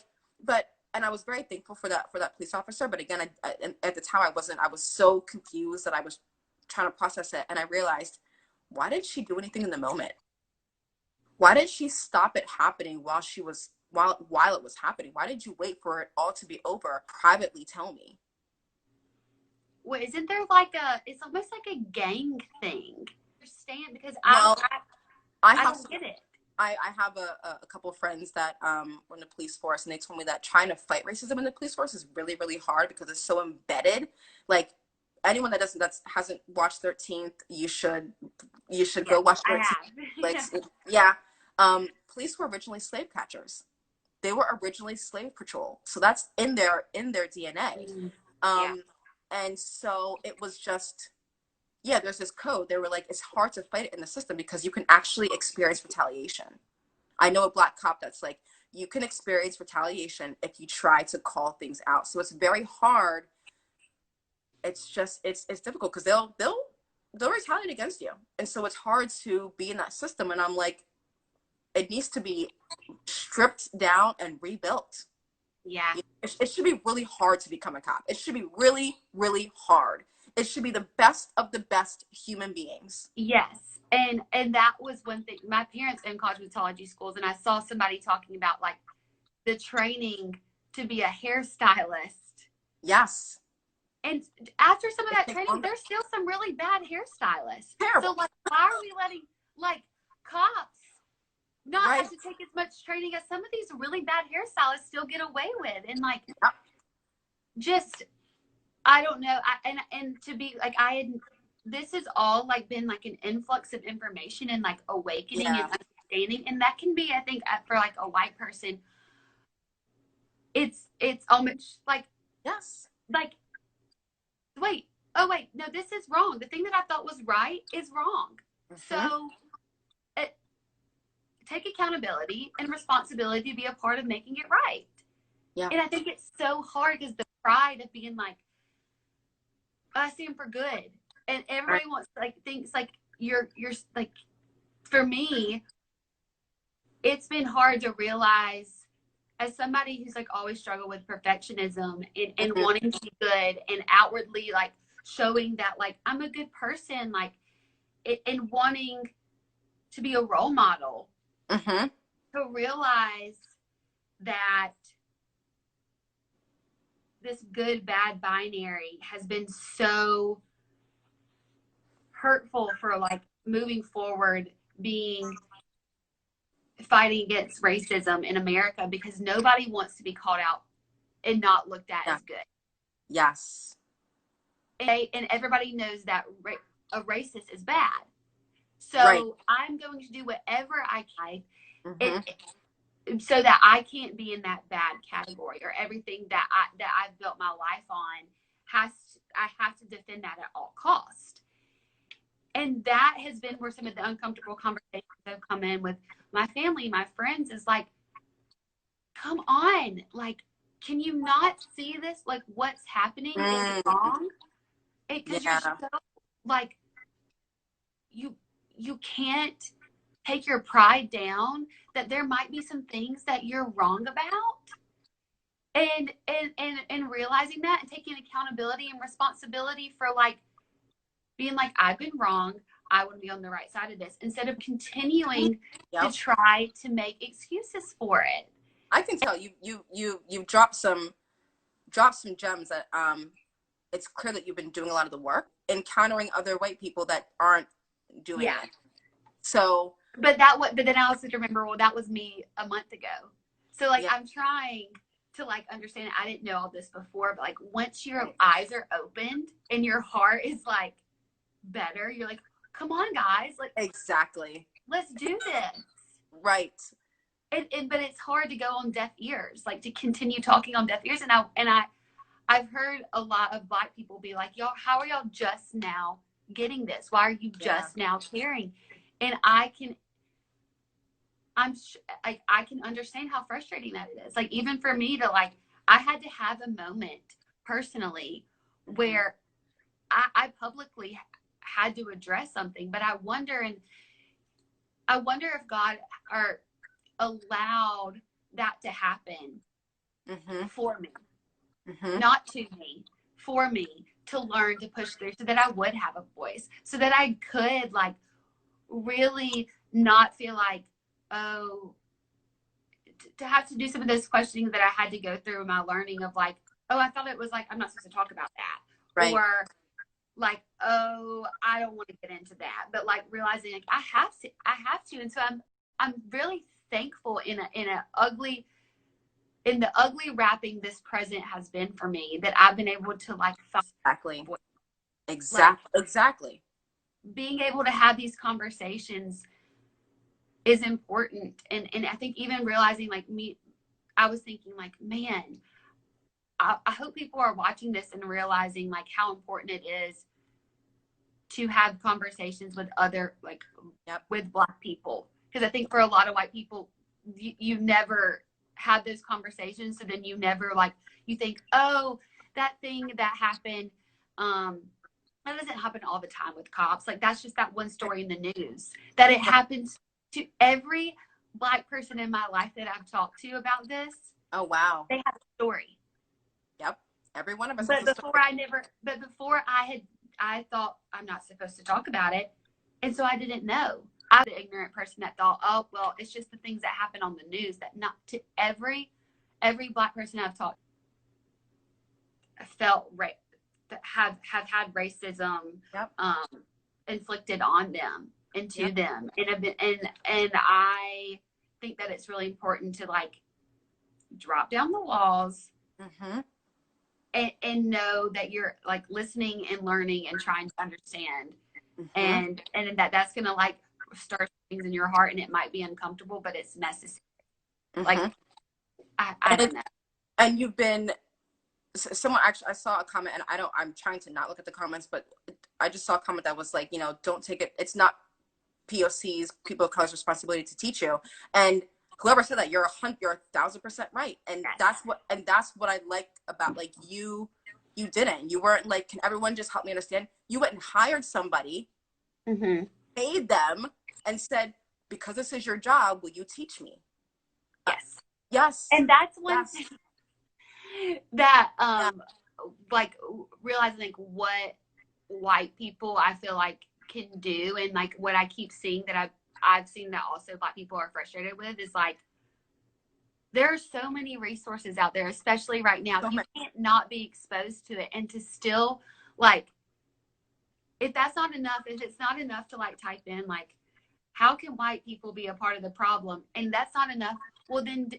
and I was very thankful for that police officer. But again, at the time I was so confused that I was trying to process it. And I realized, why did she do anything in the moment? Why did she stop it happening while it was happening? Why did you wait for it all to be over? Privately tell me. Well, isn't there like it's almost like a gang thing? Understand? Because Well, I I have don't get it. I have a couple of friends that were in the police force, and they told me that trying to fight racism in the police force is really, really hard because it's so embedded. Like anyone that hasn't watched 13th, you should go watch I 13th. have. Like yeah, police were originally slave catchers. They were originally slave patrol, so that's in their DNA. Yeah. And so it was just, yeah, there's this code. They were like, it's hard to fight it in the system because you can actually experience retaliation. I know a black cop that's like, you can experience retaliation if you try to call things out. So it's very hard. It's just, it's difficult because they'll retaliate against you. And so it's hard to be in that system. And I'm like, it needs to be stripped down and rebuilt. Yeah. It should be really hard to become a cop. It should be really, really hard. It should be the best of the best human beings. Yes. And that was one thing. My parents own cosmetology schools, and I saw somebody talking about like the training to be a hairstylist. Yes. And after some of that training, there's still some really bad hairstylists. Terrible. So like, why are we letting like cops not have to take as much training as some of these really bad hairstylists still get away with? And like, just, I don't know. And to be like, this has all like been like an influx of information and like awakening and understanding. And that can be, I think, for like a white person, it's almost like, like, wait, no, this is wrong. The thing that I thought was right is wrong. So take accountability and responsibility to be a part of making it right. Yeah. And I think it's so hard because the pride of being like, I stand for good. And everybody wants like thinks like you're like, for me, it's been hard to realize as somebody who's like always struggled with perfectionism and wanting to be good and outwardly like showing that like I'm a good person, like and wanting to be a role model, to realize that this good bad binary has been so hurtful for like moving forward, fighting against racism in America, because nobody wants to be called out and not looked at as good. Yes. And everybody knows that a racist is bad. So I'm going to do whatever I can so that I can't be in that bad category, or everything that I've built my life on I have to defend that at all cost. And that has been where some of the uncomfortable conversations have come in with my family, my friends, is like, come on, like, can you not see this? Like, what's happening is wrong. Because you're so, like, you can't take your pride down, that there might be some things that you're wrong about. And realizing that and taking accountability and responsibility for like being like, I've been wrong, I want to be on the right side of this, instead of continuing to try to make excuses for it. I can tell you've dropped some gems that it's clear that you've been doing a lot of the work, encountering other white people that aren't doing it. So but then I also remember, well, that was me a month ago. So like I'm trying to like understand it. I didn't know all this before, but like once your eyes are opened and your heart is like better, you're like, come on guys, like let's do this. But it's hard to go on deaf ears, like to continue talking on deaf ears. And I've heard a lot of Black people be like, y'all, how are y'all just now getting this? Why are you just now caring? And I can understand how frustrating that is. Like, even for me to like, I had to have a moment personally where I publicly had to address something, but I wonder if God allowed that to happen for me, not to me, for me to learn to push through, so that I would have a voice, so that I could like really not feel like, to have to do some of this questioning that I had to go through in my learning of like, I thought it was like, I'm not supposed to talk about that. Or like, oh, I don't want to get into that, but like realizing like I have to, and so I'm really thankful in the ugly wrapping this present has been for me, that I've been able to like Exactly. like Exactly. being able to have these conversations is important, and I think even realizing like me, I was thinking like, man, I hope people are watching this and realizing like how important it is to have conversations with other like with Black people, because I think for a lot of white people you never had those conversations, so then you never like, you think, oh, that thing that happened, that doesn't happen all the time with cops, like that's just that one story in the news. That it happens to every Black person in my life that I've talked to about this. Oh wow. They have a story. Yep. Every one of us But has a story. Before I thought I'm not supposed to talk about it, and so I didn't know. I was the ignorant person that thought, oh well, it's just the things that happen on the news. That not to every Black person I've talked felt right, have had racism inflicted on them and to them, and I think that it's really important to like drop down the walls. And know that you're like listening and learning and trying to understand, and that's gonna like stir things in your heart, and it might be uncomfortable, but it's necessary. Like I don't know. And you've been, someone actually, I saw a comment, and I'm trying to not look at the comments, but I just saw a comment that was like, you know, don't take it, it's not POC's, people of color's responsibility to teach you. And whoever said that, you're 1,000% right. And that's what I like about like you didn't, you weren't like, can everyone just help me understand? You went and hired somebody, paid them, and said, because this is your job, will you teach me? Yes. And that's one thing that like realizing like what white people I feel like can do, and like what I keep seeing that I've seen that also Black people are frustrated with, is like there are so many resources out there, especially right now. You can't not be exposed to it, and to still like, if it's not enough to like type in like, how can white people be a part of the problem, and that's not enough, well then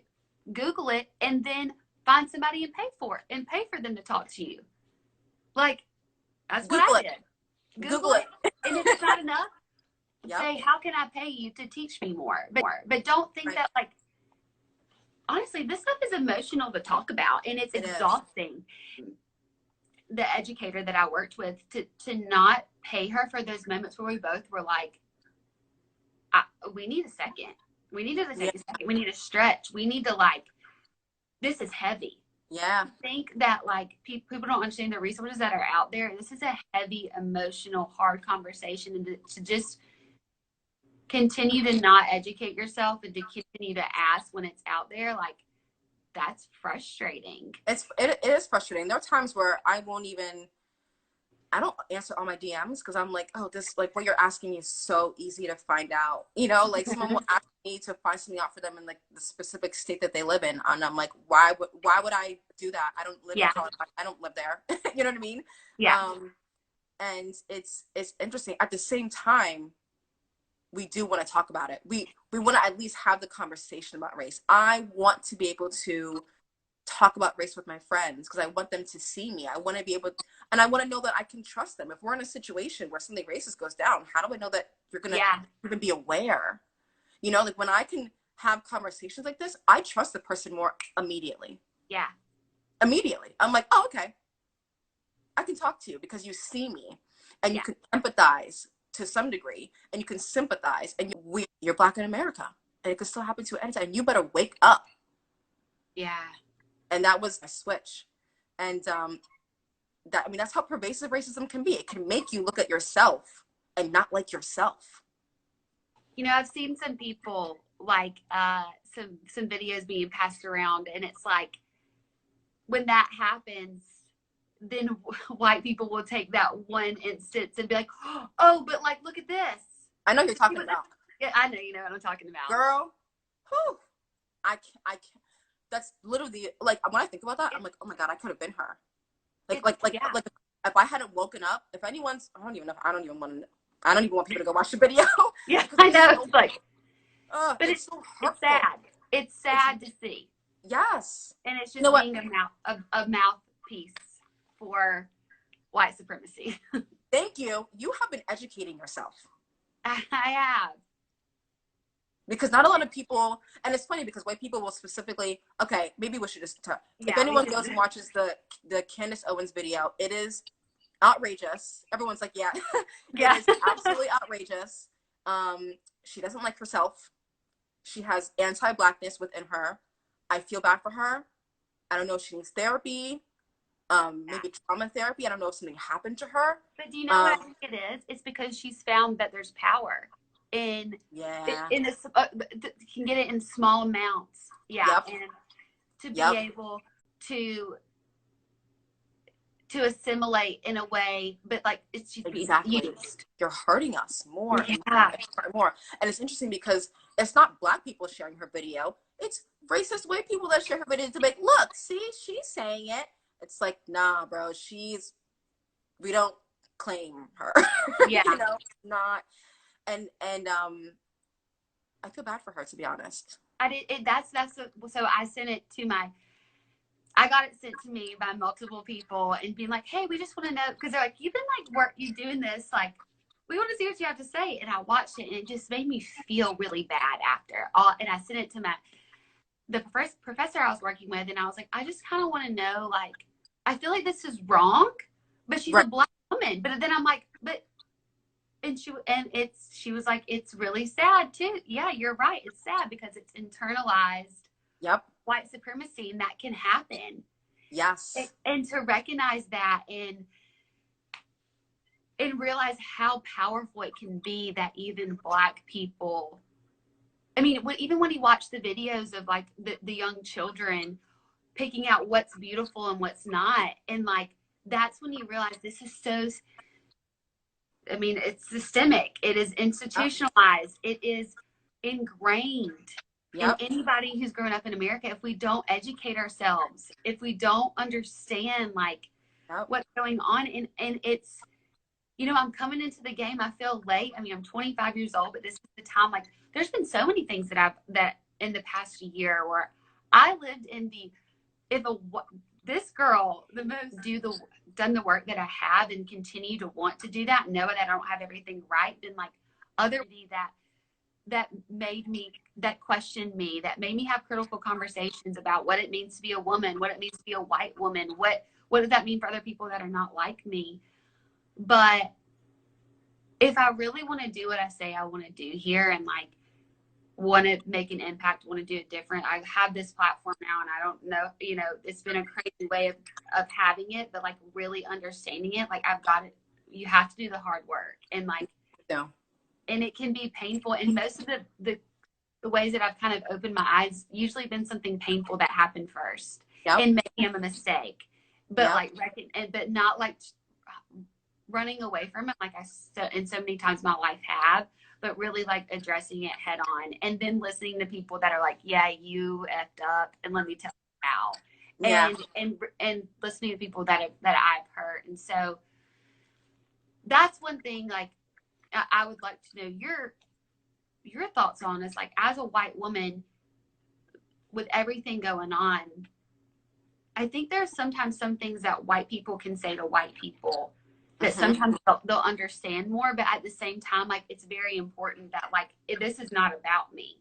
Google it and then find somebody and pay for them to talk to you. Like that's what I did. Google it. And if it's not enough, say, how can I pay you to teach me more? But don't think that like, honestly, this stuff is emotional to talk about, and it's exhausting. The educator that I worked with, to not pay her for those moments where we both were like, we need a second. We need to take a second. We need to stretch. We need to like, this is heavy. I think that like people don't understand the resources that are out there. This is a heavy, emotional, hard conversation, and to just continue to not educate yourself and to continue to ask when it's out there, like that's frustrating. It is frustrating. There are times where I don't answer all my DMs because I'm like, oh, this, like, what you're asking me is so easy to find out. You know, like someone will ask me to find something out for them in like the specific state that they live in, and I'm like, why would I do that? I don't live in Colorado. I don't live there. You know what I mean? And it's interesting. At the same time, we do want to talk about it. We want to at least have the conversation about race. I want to be able to talk about race with my friends because I want them to see me. I want to be able to, and I want to know that I can trust them. If we're in a situation where something racist goes down, how do I know that you're going to even be aware? You know, like when I can have conversations like this, I trust the person more immediately. Immediately. I'm like, oh, okay. I can talk to you because you see me, and you can empathize to some degree, and you can sympathize, and you're Black in America, and it could still happen to you anytime. You better wake up. And that was a switch. And that's how pervasive racism can be. It can make you look at yourself and not like yourself. You know, I've seen some people like some videos being passed around, and it's like when that happens, then white people will take that one instance and be like, oh, but like, look at this. I know you're talking about. Yeah, I know you know what I'm talking about. Girl, whew, I can't. That's literally, like, when I think about that, I'm like, oh my God, I could have been her. Like if I hadn't woken up, if anyone's, I don't even want people to go watch the video. Yeah, I know. So, it's like, but it's so it's hurtful. sad. It's sad to see. Yes. And it's just You know what? being a mouthpiece for white supremacy. Thank you. You have been educating yourself. I have. Because not a lot of people, and it's funny because white people will specifically, okay, maybe we should just talk. If anyone goes and watches the Candace Owens video, it is outrageous. Everyone's like, yeah. Yeah. It is absolutely outrageous. She doesn't like herself. She has anti-blackness within her. I feel bad for her. I don't know if she needs therapy, maybe trauma therapy. I don't know if something happened to her. But do you know what I think it is? It's because she's found that there's power in this, can get it in small amounts. Yeah. Yep. And to be able to assimilate in a way, but like it's just exactly used. You're hurting us more Yeah. and more. And it's interesting because it's not black people sharing her video, it's racist white people that share her video to make, look, see, she's saying it. It's like, nah, bro, we don't claim her. Yeah. You know, not. And I feel bad for her, to be honest. I did. So I sent it to I got it sent to me by multiple people and being like, hey, we just want to know, because they're like, you've been like you doing this, like, we want to see what you have to say. And I watched it and it just made me feel really bad after all. And I sent it to the first professor I was working with, and I was like, I just kind of want to know, like, I feel like this is wrong, but she's a black woman. But then I'm like, she was like, it's really sad too. Yeah, you're right. It's sad because it's internalized white supremacy, and that can happen. Yes. And to recognize that and realize how powerful it can be that even black people, I mean, even when you watch the videos of like the young children picking out what's beautiful and what's not, and like, that's when you realize this is so, I mean, it's systemic. It is institutionalized. It is ingrained in anybody who's grown up in America. If we don't educate ourselves, if we don't understand like what's going on, and it's, you know, I'm coming into the game. I feel late. I mean, I'm 25 years old, but this is the time. Like, there's been so many things that in the past year where I lived in this girl, the most done the work that I have and continue to want to do that, know that I don't have everything right, and like other that made me, that questioned me, that made me have critical conversations about what it means to be a woman, what it means to be a white woman, what does that mean for other people that are not like me. But if I really want to do what I say I want to do here, and like want to make an impact, want to do it different, I have this platform now, and I don't know, you know, it's been a crazy way of having it, but like really understanding it, like I've got it. You have to do the hard work, and like, and it can be painful. And most of the ways that I've kind of opened my eyes usually been something painful that happened first, and maybe I'm a mistake, but like but not like running away from it like and so many times my life have, but really like addressing it head on, and then listening to people that are like, yeah, you effed up, and let me tell you how, and listening to people that I've heard. And so that's one thing, like, I would like to know your thoughts on is, like, as a white woman with everything going on, I think there's sometimes some things that white people can say to white people that sometimes they'll understand more, but at the same time, like, it's very important that, like, this is not about me.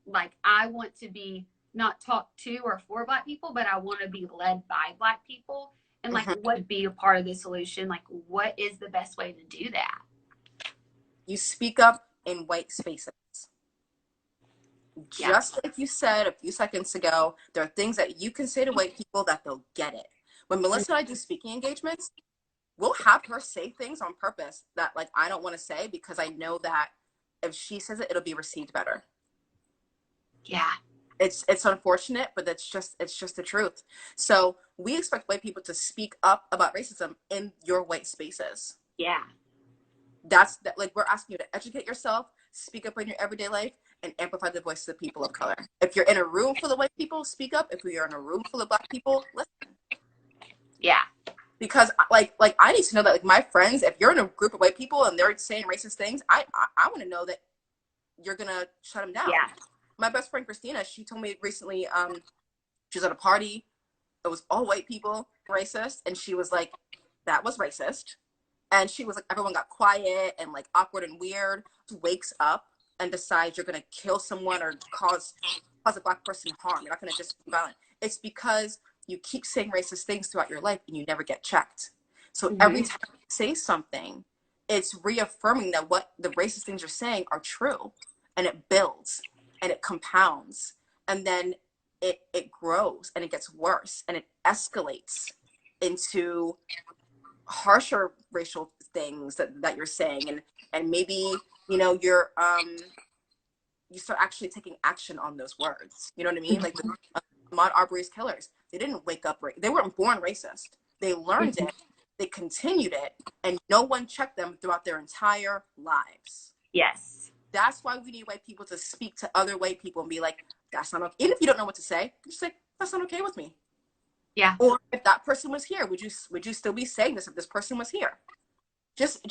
Like I want to be not talked to or for black people, but I want to be led by black people, and like what would be a part of the solution? Like, what is the best way to do that? You speak up in white spaces. Just like you said a few seconds ago, there are things that you can say to white people that they'll get it. When Melissa and I do speaking engagements, we'll have her say things on purpose that, like, I don't want to say, because I know that if she says it, it'll be received better. Yeah. It's unfortunate, but it's just the truth. So we expect white people to speak up about racism in your white spaces. Yeah. Like, we're asking you to educate yourself, speak up in your everyday life, and amplify the voices of people of color. If you're in a room full of white people, speak up. If you're in a room full of black people, listen. Yeah. because like I need to know that, like, my friends, if you're in a group of white people and they're saying racist things, I want to know that you're gonna shut them down. Yeah. My best friend Christina, she told me recently, she was at a party, it was all white people, racist, and she was like, that was racist. And she was like, everyone got quiet and like awkward and weird. Wakes up and decides you're gonna kill someone or cause a black person harm. You're not gonna just be violent. It's because you keep saying racist things throughout your life and you never get checked. So every time you say something, it's reaffirming that what the racist things you're saying are true, and it builds and it compounds, and then it grows and it gets worse and it escalates into harsher racial things that you're saying, and maybe, you know, you start actually taking action on those words. You know what I mean? Like the Ahmaud Arbery's killers, they didn't wake up, they weren't born racist. They learned it, they continued it, and no one checked them throughout their entire lives. Yes. That's why we need white people to speak to other white people and be like, that's not okay. Even if you don't know what to say, just say, that's not okay with me. Yeah. Or if that person was here, would you still be saying this if this person was here? Just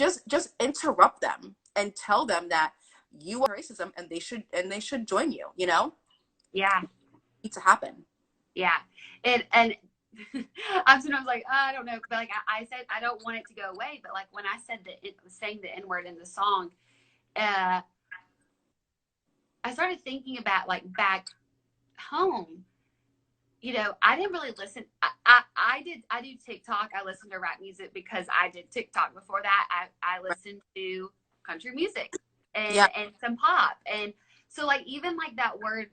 interrupt them and tell them that you are racism and they should join you, you know? Yeah. It needs to happen. Yeah. And I'm sometimes like, oh, I don't know. But like I said, I don't want it to go away. But like when I said saying the N-word in the song, I started thinking about like back home. You know, I didn't really listen. I do TikTok. I listen to rap music because I did TikTok. Before that, I listened to country music and some pop. And so like even like that word,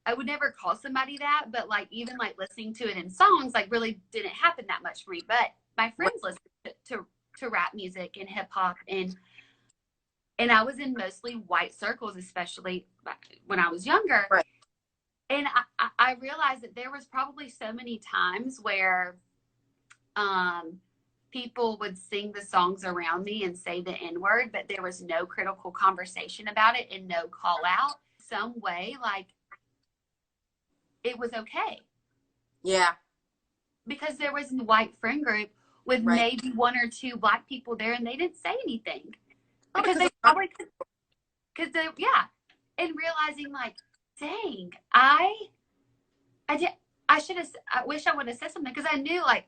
I would never call somebody that, but like even like listening to it in songs like really didn't happen that much for me. But my friends listened to rap music and hip hop, and I was in mostly white circles, especially when I was younger. Right. And I realized that there was probably so many times where people would sing the songs around me and say the N-word, but there was no critical conversation about it and no call out. Some way, like, it was okay. Yeah. Because there was a white friend group with maybe one or two black people there, and they didn't say anything. Because they probably could. Because they, and realizing, like, dang, I wish I would have said something, because I knew, like,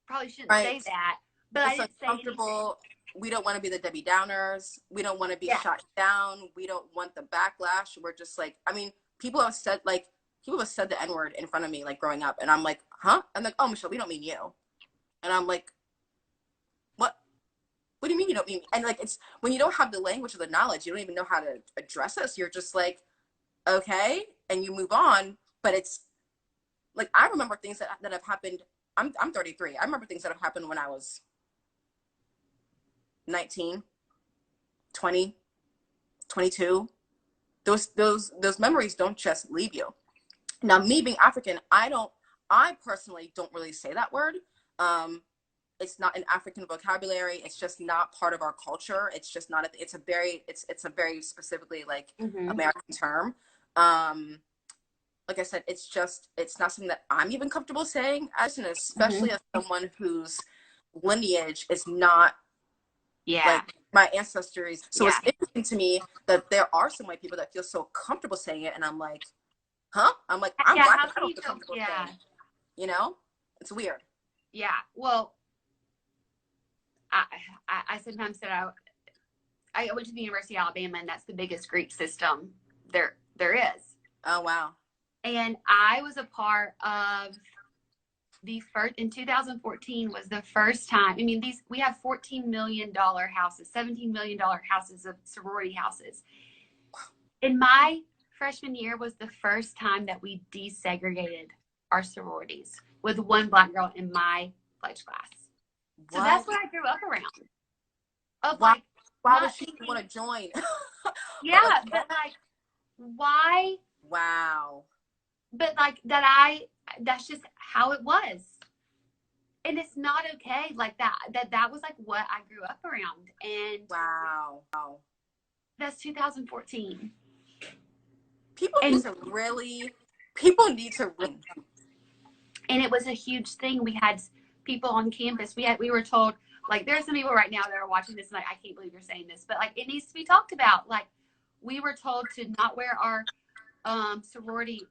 probably shouldn't say that, but I didn't say anything. We don't want to be the Debbie Downers. We don't want to be shot down. We don't want the backlash. We're just like, I mean, people have said the N-word in front of me, like, growing up, and I'm like, huh? I'm like, oh, Michelle, we don't mean you. And I'm like, what do you mean you don't mean me? And like, it's when you don't have the language or the knowledge, you don't even know how to address us. You're just like, okay, and you move on. But it's like, I remember things that have happened. I'm 33. I remember things that have happened when I was 19, 20, 22. Those memories don't just leave you. Now, me being African, I personally don't really say that word. It's not an African vocabulary. It's just not part of our culture. It's just not, it's a very specifically like American term. Like I said, it's not something that I'm even comfortable saying, and especially as someone whose lineage is not like my ancestors. So it's interesting to me that there are some white people that feel so comfortable saying it, and I'm like, huh? I'm like, I'm black, and I don't feel comfortable saying it. You know? It's weird. Yeah. Well, I sometimes said I went to the University of Alabama, and that's the biggest Greek system there is. Oh, wow. And I was a part of the first, in 2014 was the first time. I mean, we have $14 million houses, $17 million houses of sorority houses. In my freshman year was the first time that we desegregated our sororities with one black girl in my pledge class. So that's what I grew up around. Of like, why would she want to join? Yeah, but like, why? Wow. But like that's just how it was. And it's not okay. Like that was like what I grew up around. And wow. That's 2014. People need to. And it was a huge thing. We had people on campus, we were told, like, there's some people right now that are watching this and like, I can't believe you're saying this, but like, it needs to be talked about. Like, we were told to not wear our sorority,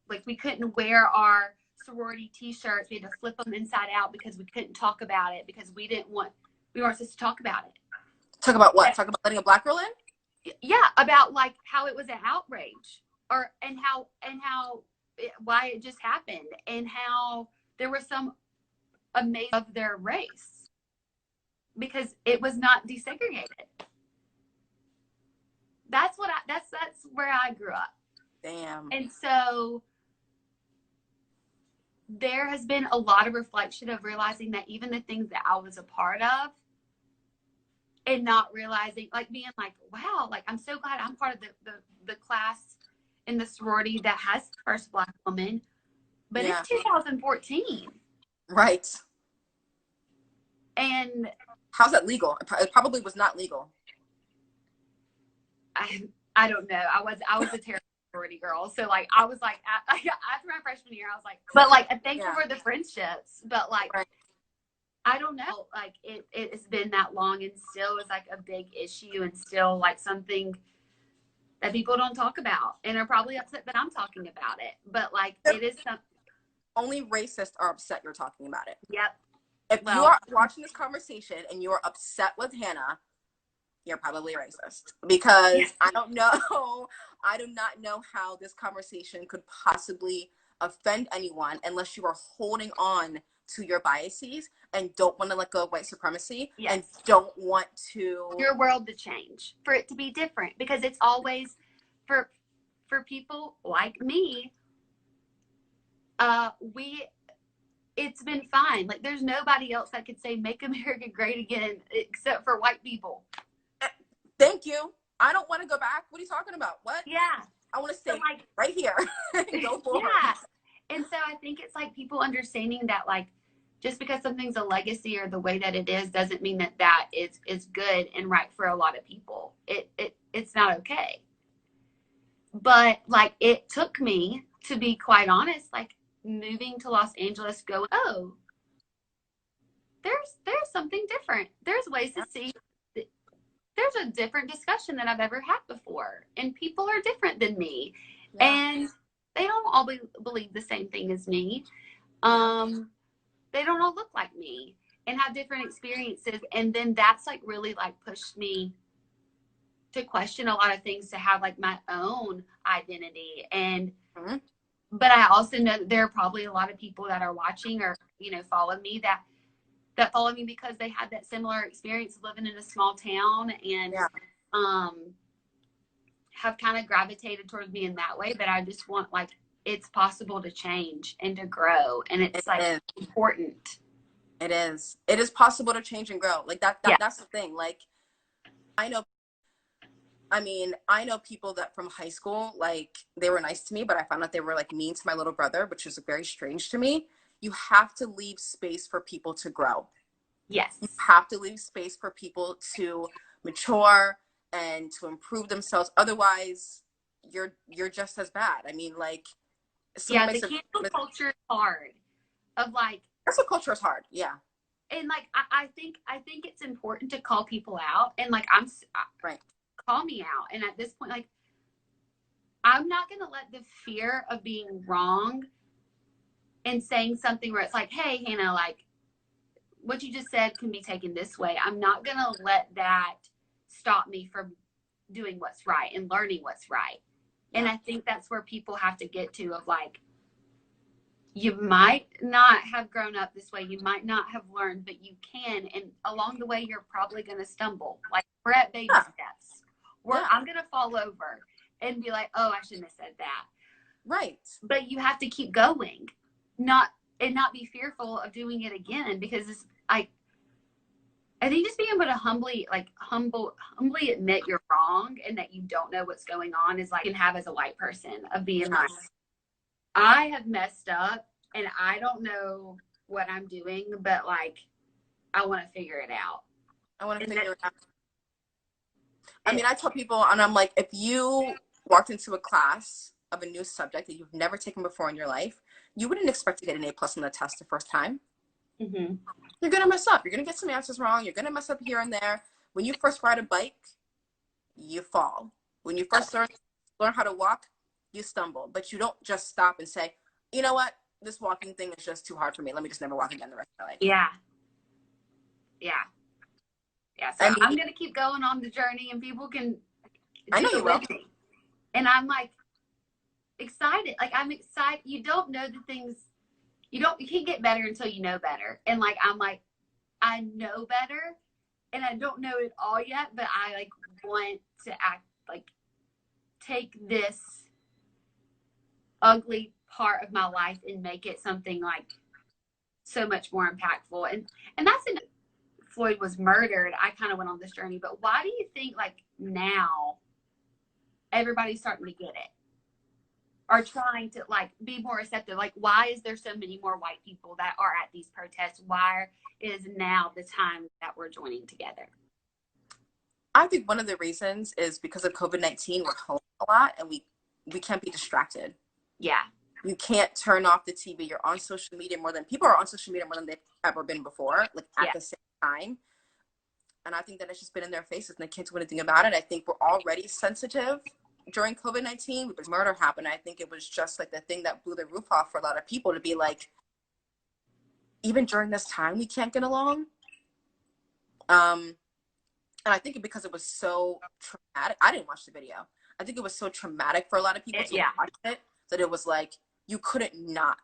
like we couldn't wear our sorority t-shirts. We had to flip them inside out because we couldn't talk about it because we weren't supposed to talk about it. Talk about what? Talk about letting a black girl in? Yeah, about like how it was an outrage, and why it just happened, and how there was some amazing of their race because it was not desegregated. That's where I grew up. Damn. And so there has been a lot of reflection of realizing that even the things that I was a part of and not realizing, like being like, wow, like I'm so glad I'm part of the class in the sorority that has the first black woman, but it's 2014. Right. And how's that legal? It probably was not legal. I don't know. I was a terrible sorority girl. So like, I was like, after my freshman year, I was like, but like, I'm thankful for the friendships, but like, I don't know, like it's been that long and still is like a big issue and still like something that people don't talk about and are probably upset that I'm talking about it. But like, it is something. Only racists are upset you're talking about it. Yep. If you are watching this conversation and you're upset with Hannah, you're probably racist, because I do not know how this conversation could possibly offend anyone unless you are holding on to your biases and don't want to let go of white supremacy and don't want your world to change, for it to be different, because it's always for people like me, it's been fine. Like there's nobody else that could say make America great again except for white people. Thank you. I don't want to go back. What are you talking about? What? Yeah. I want to stay like right here. Go forward. Yeah. And so I think it's like people understanding that like just because something's a legacy or the way that it is doesn't mean that is good and right for a lot of people. It's not okay. But like it took me, to be quite honest, like moving to Los Angeles, going, oh, there's something different. There's ways to see. There's a different discussion than I've ever had before, and people are different than me, and they don't all believe the same thing as me. They don't all look like me and have different experiences, and then that's like really like pushed me to question a lot of things, to have like my own identity. And but I also know that there are probably a lot of people that are watching or follow me that follow me because they had that similar experience of living in a small town and have kind of gravitated towards me in that way. But I just want, like, it's possible to change and to grow, and it's like important. It is possible to change and grow. Like that's the thing. Like I know people that from high school, like they were nice to me, but I found out they were like mean to my little brother, which is very strange to me. You have to leave space for people to grow. Yes. You have to leave space for people to mature and to improve themselves. Otherwise, you're just as bad. I mean, like, the cancel culture is hard. Of like, cancel culture is hard. Yeah. And like, I think it's important to call people out, and like, call me out. And at this point, like, I'm not gonna let the fear of being wrong and saying something where it's like, hey, Hannah, like what you just said can be taken this way. I'm not going to let that stop me from doing what's right and learning what's right. Yeah. And I think that's where people have to get to, of like, you might not have grown up this way. You might not have learned, but you can. And along the way, you're probably going to stumble. Like, we're at baby steps where I'm going to fall over and be like, oh, I shouldn't have said that. Right. But you have to keep going. Not be fearful of doing it again, because it's like, I think just being able to humbly admit you're wrong and that you don't know what's going on is like, you can have as a white person, of being like, I have messed up and I don't know what I'm doing, but like, I want to figure it out. I mean, I tell people, and I'm like, if you walked into a class of a new subject that you've never taken before in your life, you wouldn't expect to get an A+ on the test the first time. Mm-hmm. You're going to mess up. You're going to get some answers wrong. You're going to mess up here and there. When you first ride a bike, you fall. When you first learn how to walk, you stumble. But you don't just stop and say, you know what? This walking thing is just too hard for me. Let me just never walk again the rest of my life. Yeah. Yeah. Yeah. So I mean, I'm going to keep going on the journey, and people can I know do you it will. with me. And I'm like excited. Like, I'm excited. You don't know the things, you can't get better until you know better. And like, I'm like, I know better, and I don't know it all yet, but I like want to act like take this ugly part of my life and make it something like so much more impactful. And that's in Floyd was murdered. I kind of went on this journey, but why do you think like now everybody's starting to get it or trying to like be more receptive? Like, why is there so many more white people that are at these protests? Why is now the time that we're joining together? I think one of the reasons is because of COVID-19, we're home a lot and we can't be distracted. Yeah. You can't turn off the TV. You're on social media more than people are on social media more than they've ever been before, like at the same time. And I think that it's just been in their faces and they can't do anything about it. I think we're already sensitive during COVID-19 because murder happened. I think it was just like the thing that blew the roof off for a lot of people to be like, even during this time, we can't get along. And I think because it was so traumatic, I didn't watch the video. I think it was so traumatic for a lot of people to watch it that it was like, you couldn't not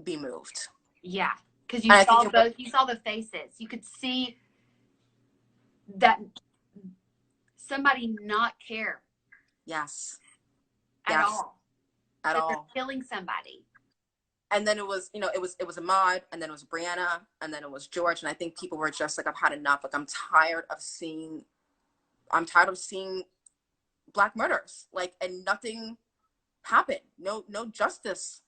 be moved. Yeah. Because you saw both, you saw the faces. You could see that somebody not care. Yes. At all. At all. They're killing somebody. And then it was, you know, it was Ahmaud, and then it was Brianna, and then it was George. And I think people were just like, I've had enough. Like, I'm tired of seeing Black murders. Like, and nothing happened. No justice.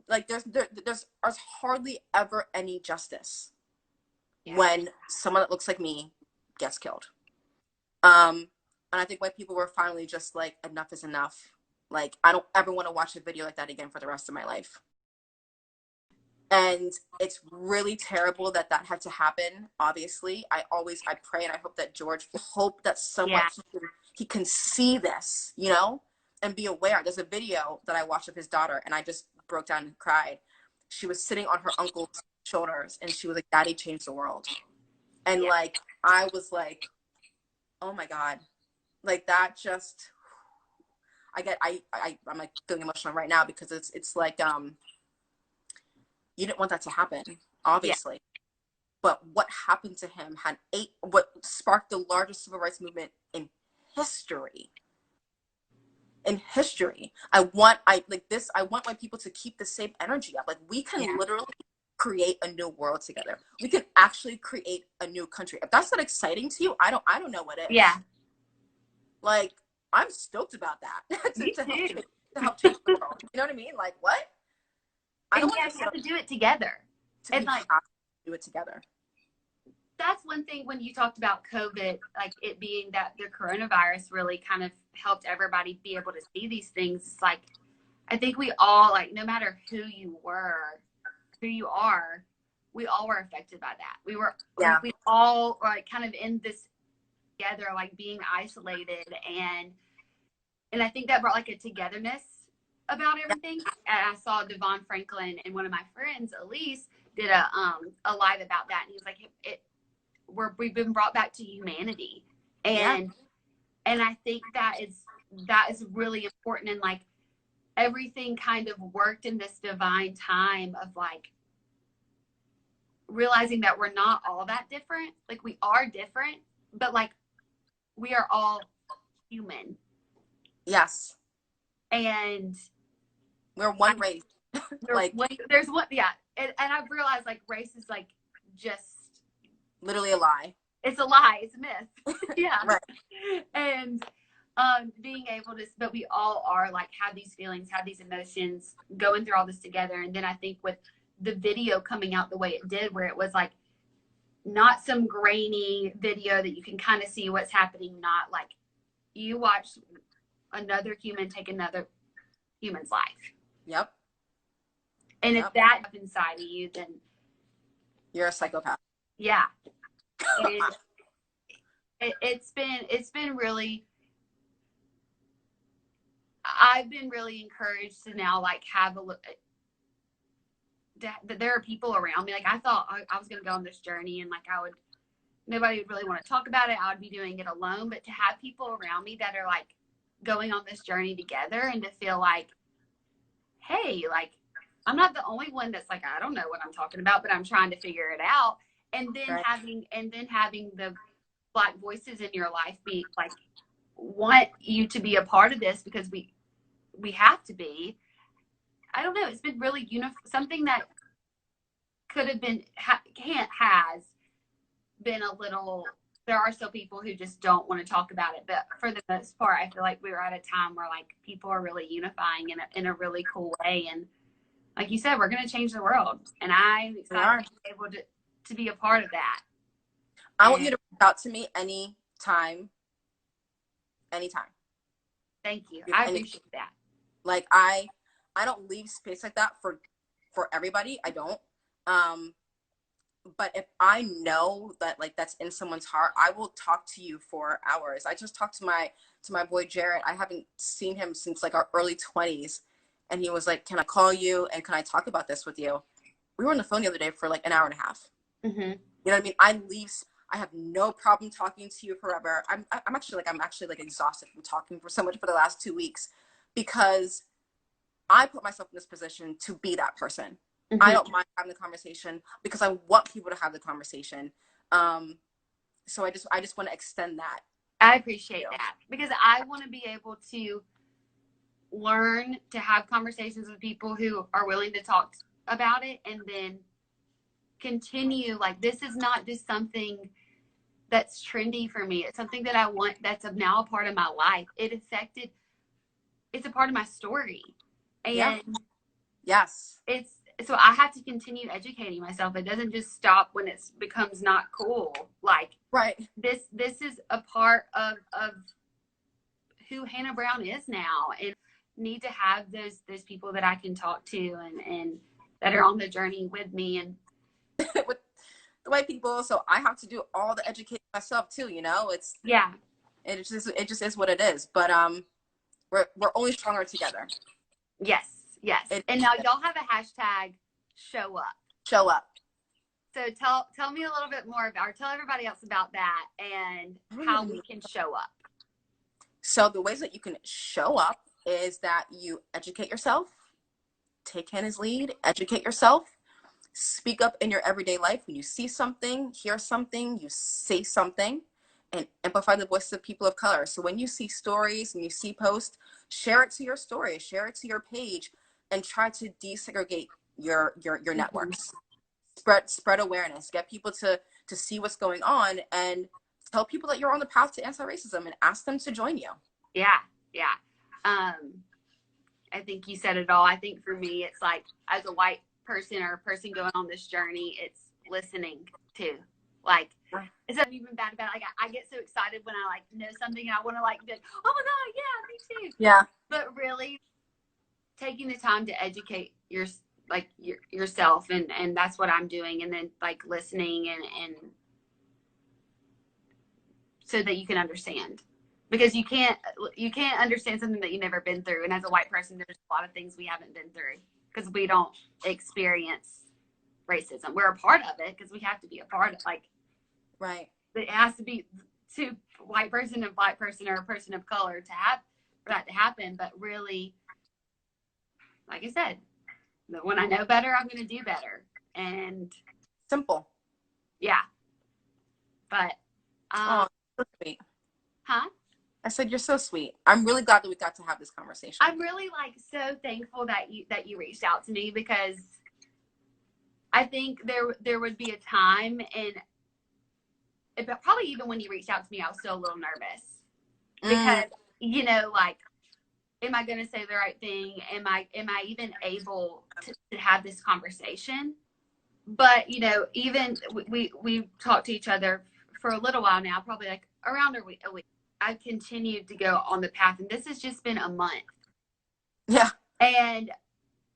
Like, there's hardly ever any justice when someone that looks like me gets killed. And I think white people were finally just like, enough is enough. Like, I don't ever want to watch a video like that again for the rest of my life. And it's really terrible that had to happen. Obviously, I pray and I hope that George, that someone he can see this, you know, and be aware. There's a video that I watched of his daughter, and I just broke down and cried. She was sitting on her uncle's shoulders, and she was like, "Daddy changed the world," and like I was like, "Oh my God," like that just. I'm like feeling emotional right now because it's like you didn't want that to happen, obviously. But what happened to him what sparked the largest civil rights movement in history. In history. I want white people to keep the same energy up. Like, we can literally create a new world together. We can actually create a new country. If that's not exciting to you, I don't know what is. Yeah. Like, I'm stoked about that. to help change the world. You know what I mean? Like, what? I don't want to have to do it together. And like, do it together. That's one thing when you talked about COVID, like it being that the coronavirus really kind of helped everybody be able to see these things. It's like, I think we all, like, no matter who you are, we all were affected by that. We all were like kind of in this together, like being isolated. And I think that brought like a togetherness about everything. And I saw Devon Franklin and one of my friends, Elise, did a live about that. And he was like, we've been brought back to humanity. And I think that is really important. And like everything kind of worked in this divine time of like realizing that we're not all that different. Like, we are different, but like we are all human. Yes. And we're one race. There's one, and I've realized like race is like just literally a lie. It's a lie. It's a myth. Right. And being able to, but we all are like, have these feelings, have these emotions, going through all this together. And then I think with the video coming out the way it did, where it was like not some grainy video that you can kind of see what's happening, not like you watch another human take another human's life. Yep. And if that inside of you, then You're a psychopath. Yeah. And it's been really, I've been really encouraged to now like have a look that there are people around me. Like I thought I was going to go on this journey and like nobody would really want to talk about it. I would be doing it alone, but to have people around me that are like going on this journey together and to feel like, hey, like I'm not the only one that's like, I don't know what I'm talking about, but I'm trying to figure it out. And then having the Black voices in your life be like, want you to be a part of this because we have to be. I don't know. It's been really something that could have been, has been a little, there are still people who just don't want to talk about it. But for the most part, I feel like we were at a time where like people are really unifying in a really cool way. And like you said, we're going to change the world. And I'm excited to be able to be a part of that. I want you to reach out to me anytime. Thank you. I appreciate that. Like I don't leave space like that for everybody. I don't. But if I know that like that's in someone's heart, I will talk to you for hours. I just talked to my boy Jared. I haven't seen him since like our early 20s, and he was like, "Can I call you and can I talk about this with you?" We were on the phone the other day for like an hour and a half. Mm-hmm. You know what I mean? I have no problem talking to you forever. I'm actually like exhausted from talking for so much for the last 2 weeks because I put myself in this position to be that person. Mm-hmm. I don't mind having the conversation because I want people to have the conversation. So I just want to extend that. I appreciate that because I want to be able to learn to have conversations with people who are willing to talk about it and then continue. Like this is not just something that's trendy for me. It's something that I want that's now a part of my life. It's a part of my story. And yes, so I have to continue educating myself. It doesn't just stop when it becomes not cool. Like this is a part of who Hannah Brown is now, and need to have those people that I can talk to and that are on the journey with me and with the white people. So I have to do all the educating myself too. You know, it just is what it is. But we're only stronger together. Yes. And now y'all have a hashtag show up. Show up. So tell me a little bit more about, or tell everybody else about that and how we can show up. So the ways that you can show up is that you educate yourself, take Hannah's lead, educate yourself, speak up in your everyday life. When you see something, hear something, you say something, and amplify the voices of people of color. So when you see stories and you see posts, share it to your story, share it to your page, and try to desegregate your networks. Spread awareness, get people to see what's going on, and tell people that you're on the path to anti-racism and ask them to join you. Yeah. I think you said it all. I think for me, it's like as a white person or a person going on this journey, it's listening to. Like, it's not even bad about it. Like, I get so excited when I like know something and I want to like be like, oh my God, yeah, me too. Yeah. But really taking the time to educate yourself, and that's what I'm doing, and then like listening and so that you can understand, because you can't understand something that you've never been through. And as a white person, there's a lot of things we haven't been through because we don't experience racism. We're a part of it because we have to be a part of it has to be to white person and black person or a person of color for that to happen. But really, like I said, when I know better, I'm going to do better. And simple. Yeah. But so sweet. Huh? I said you're so sweet. I'm really glad that we got to have this conversation. I'm really so thankful that you reached out to me, because I think there would be a time, and probably even when you reached out to me, I was still a little nervous because am I going to say the right thing? Am I even able to have this conversation? But even we talked to each other for a little while now, probably like around a week. I've continued to go on the path, and this has just been a month. Yeah. And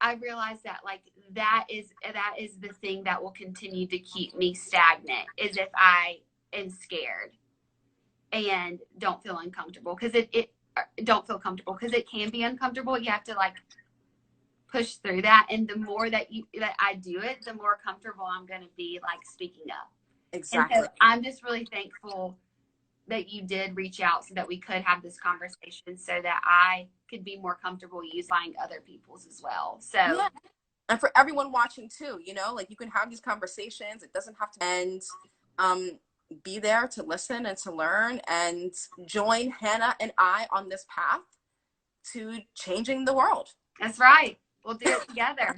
I realized that like that is the thing that will continue to keep me stagnant, is if I am scared and don't feel uncomfortable, because it don't feel comfortable, because it can be uncomfortable. You have to like push through that, and the more that I do it, the more comfortable I'm going to be like speaking up. Exactly. And so I'm just really thankful that you did reach out so that we could have this conversation, so that I could be more comfortable using other people's as well. So yeah. And for everyone watching too, you know, like you can have these conversations. It doesn't have to end. Be there to listen and to learn, and join Hannah and I on this path to changing the world. That's right. We'll do it together.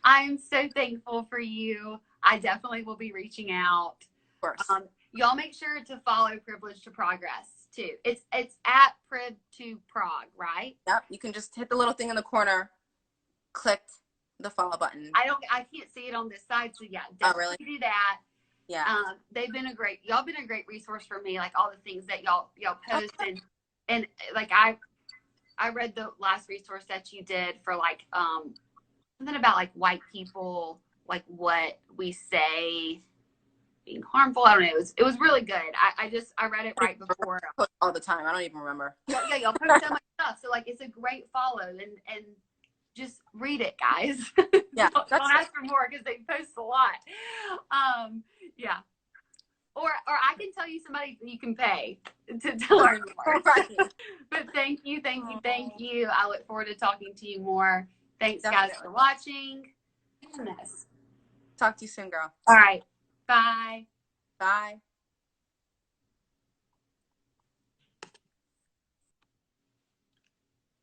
I'm so thankful for you. I definitely will be reaching out. Of course. Y'all make sure to follow Privilege to Progress too. It's at Priv to Prog, right? Yep. You can just hit the little thing in the corner, click the follow button. I can't see it on this side, so yeah, definitely do that. Yeah. Y'all been a great resource for me, like all the things that y'all post, and like I read the last resource that you did for like something about like white people, like what we say being harmful. I don't know. It was really good. I read it right before. All the time. I don't even remember. Yeah, y'all post so much stuff. So like it's a great follow, and just read it, guys. Yeah. don't ask for more, because they post a lot. Yeah. Or I can tell you somebody you can pay to learn more. Right. But thank you. I look forward to talking to you more. Thanks, guys, for watching. Talk to you soon, girl. All right. Bye. Bye.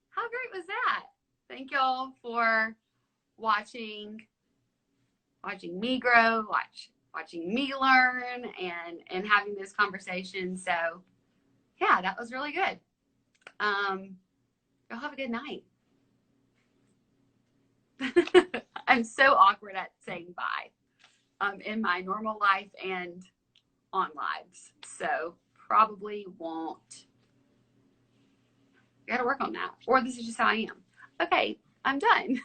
How great was that? Thank y'all for watching me grow, watching me learn, and having this conversation. So yeah, that was really good. Y'all have a good night. I'm so awkward at saying bye in my normal life and on lives. So probably won't. I gotta work on that. Or this is just how I am. Okay, I'm done.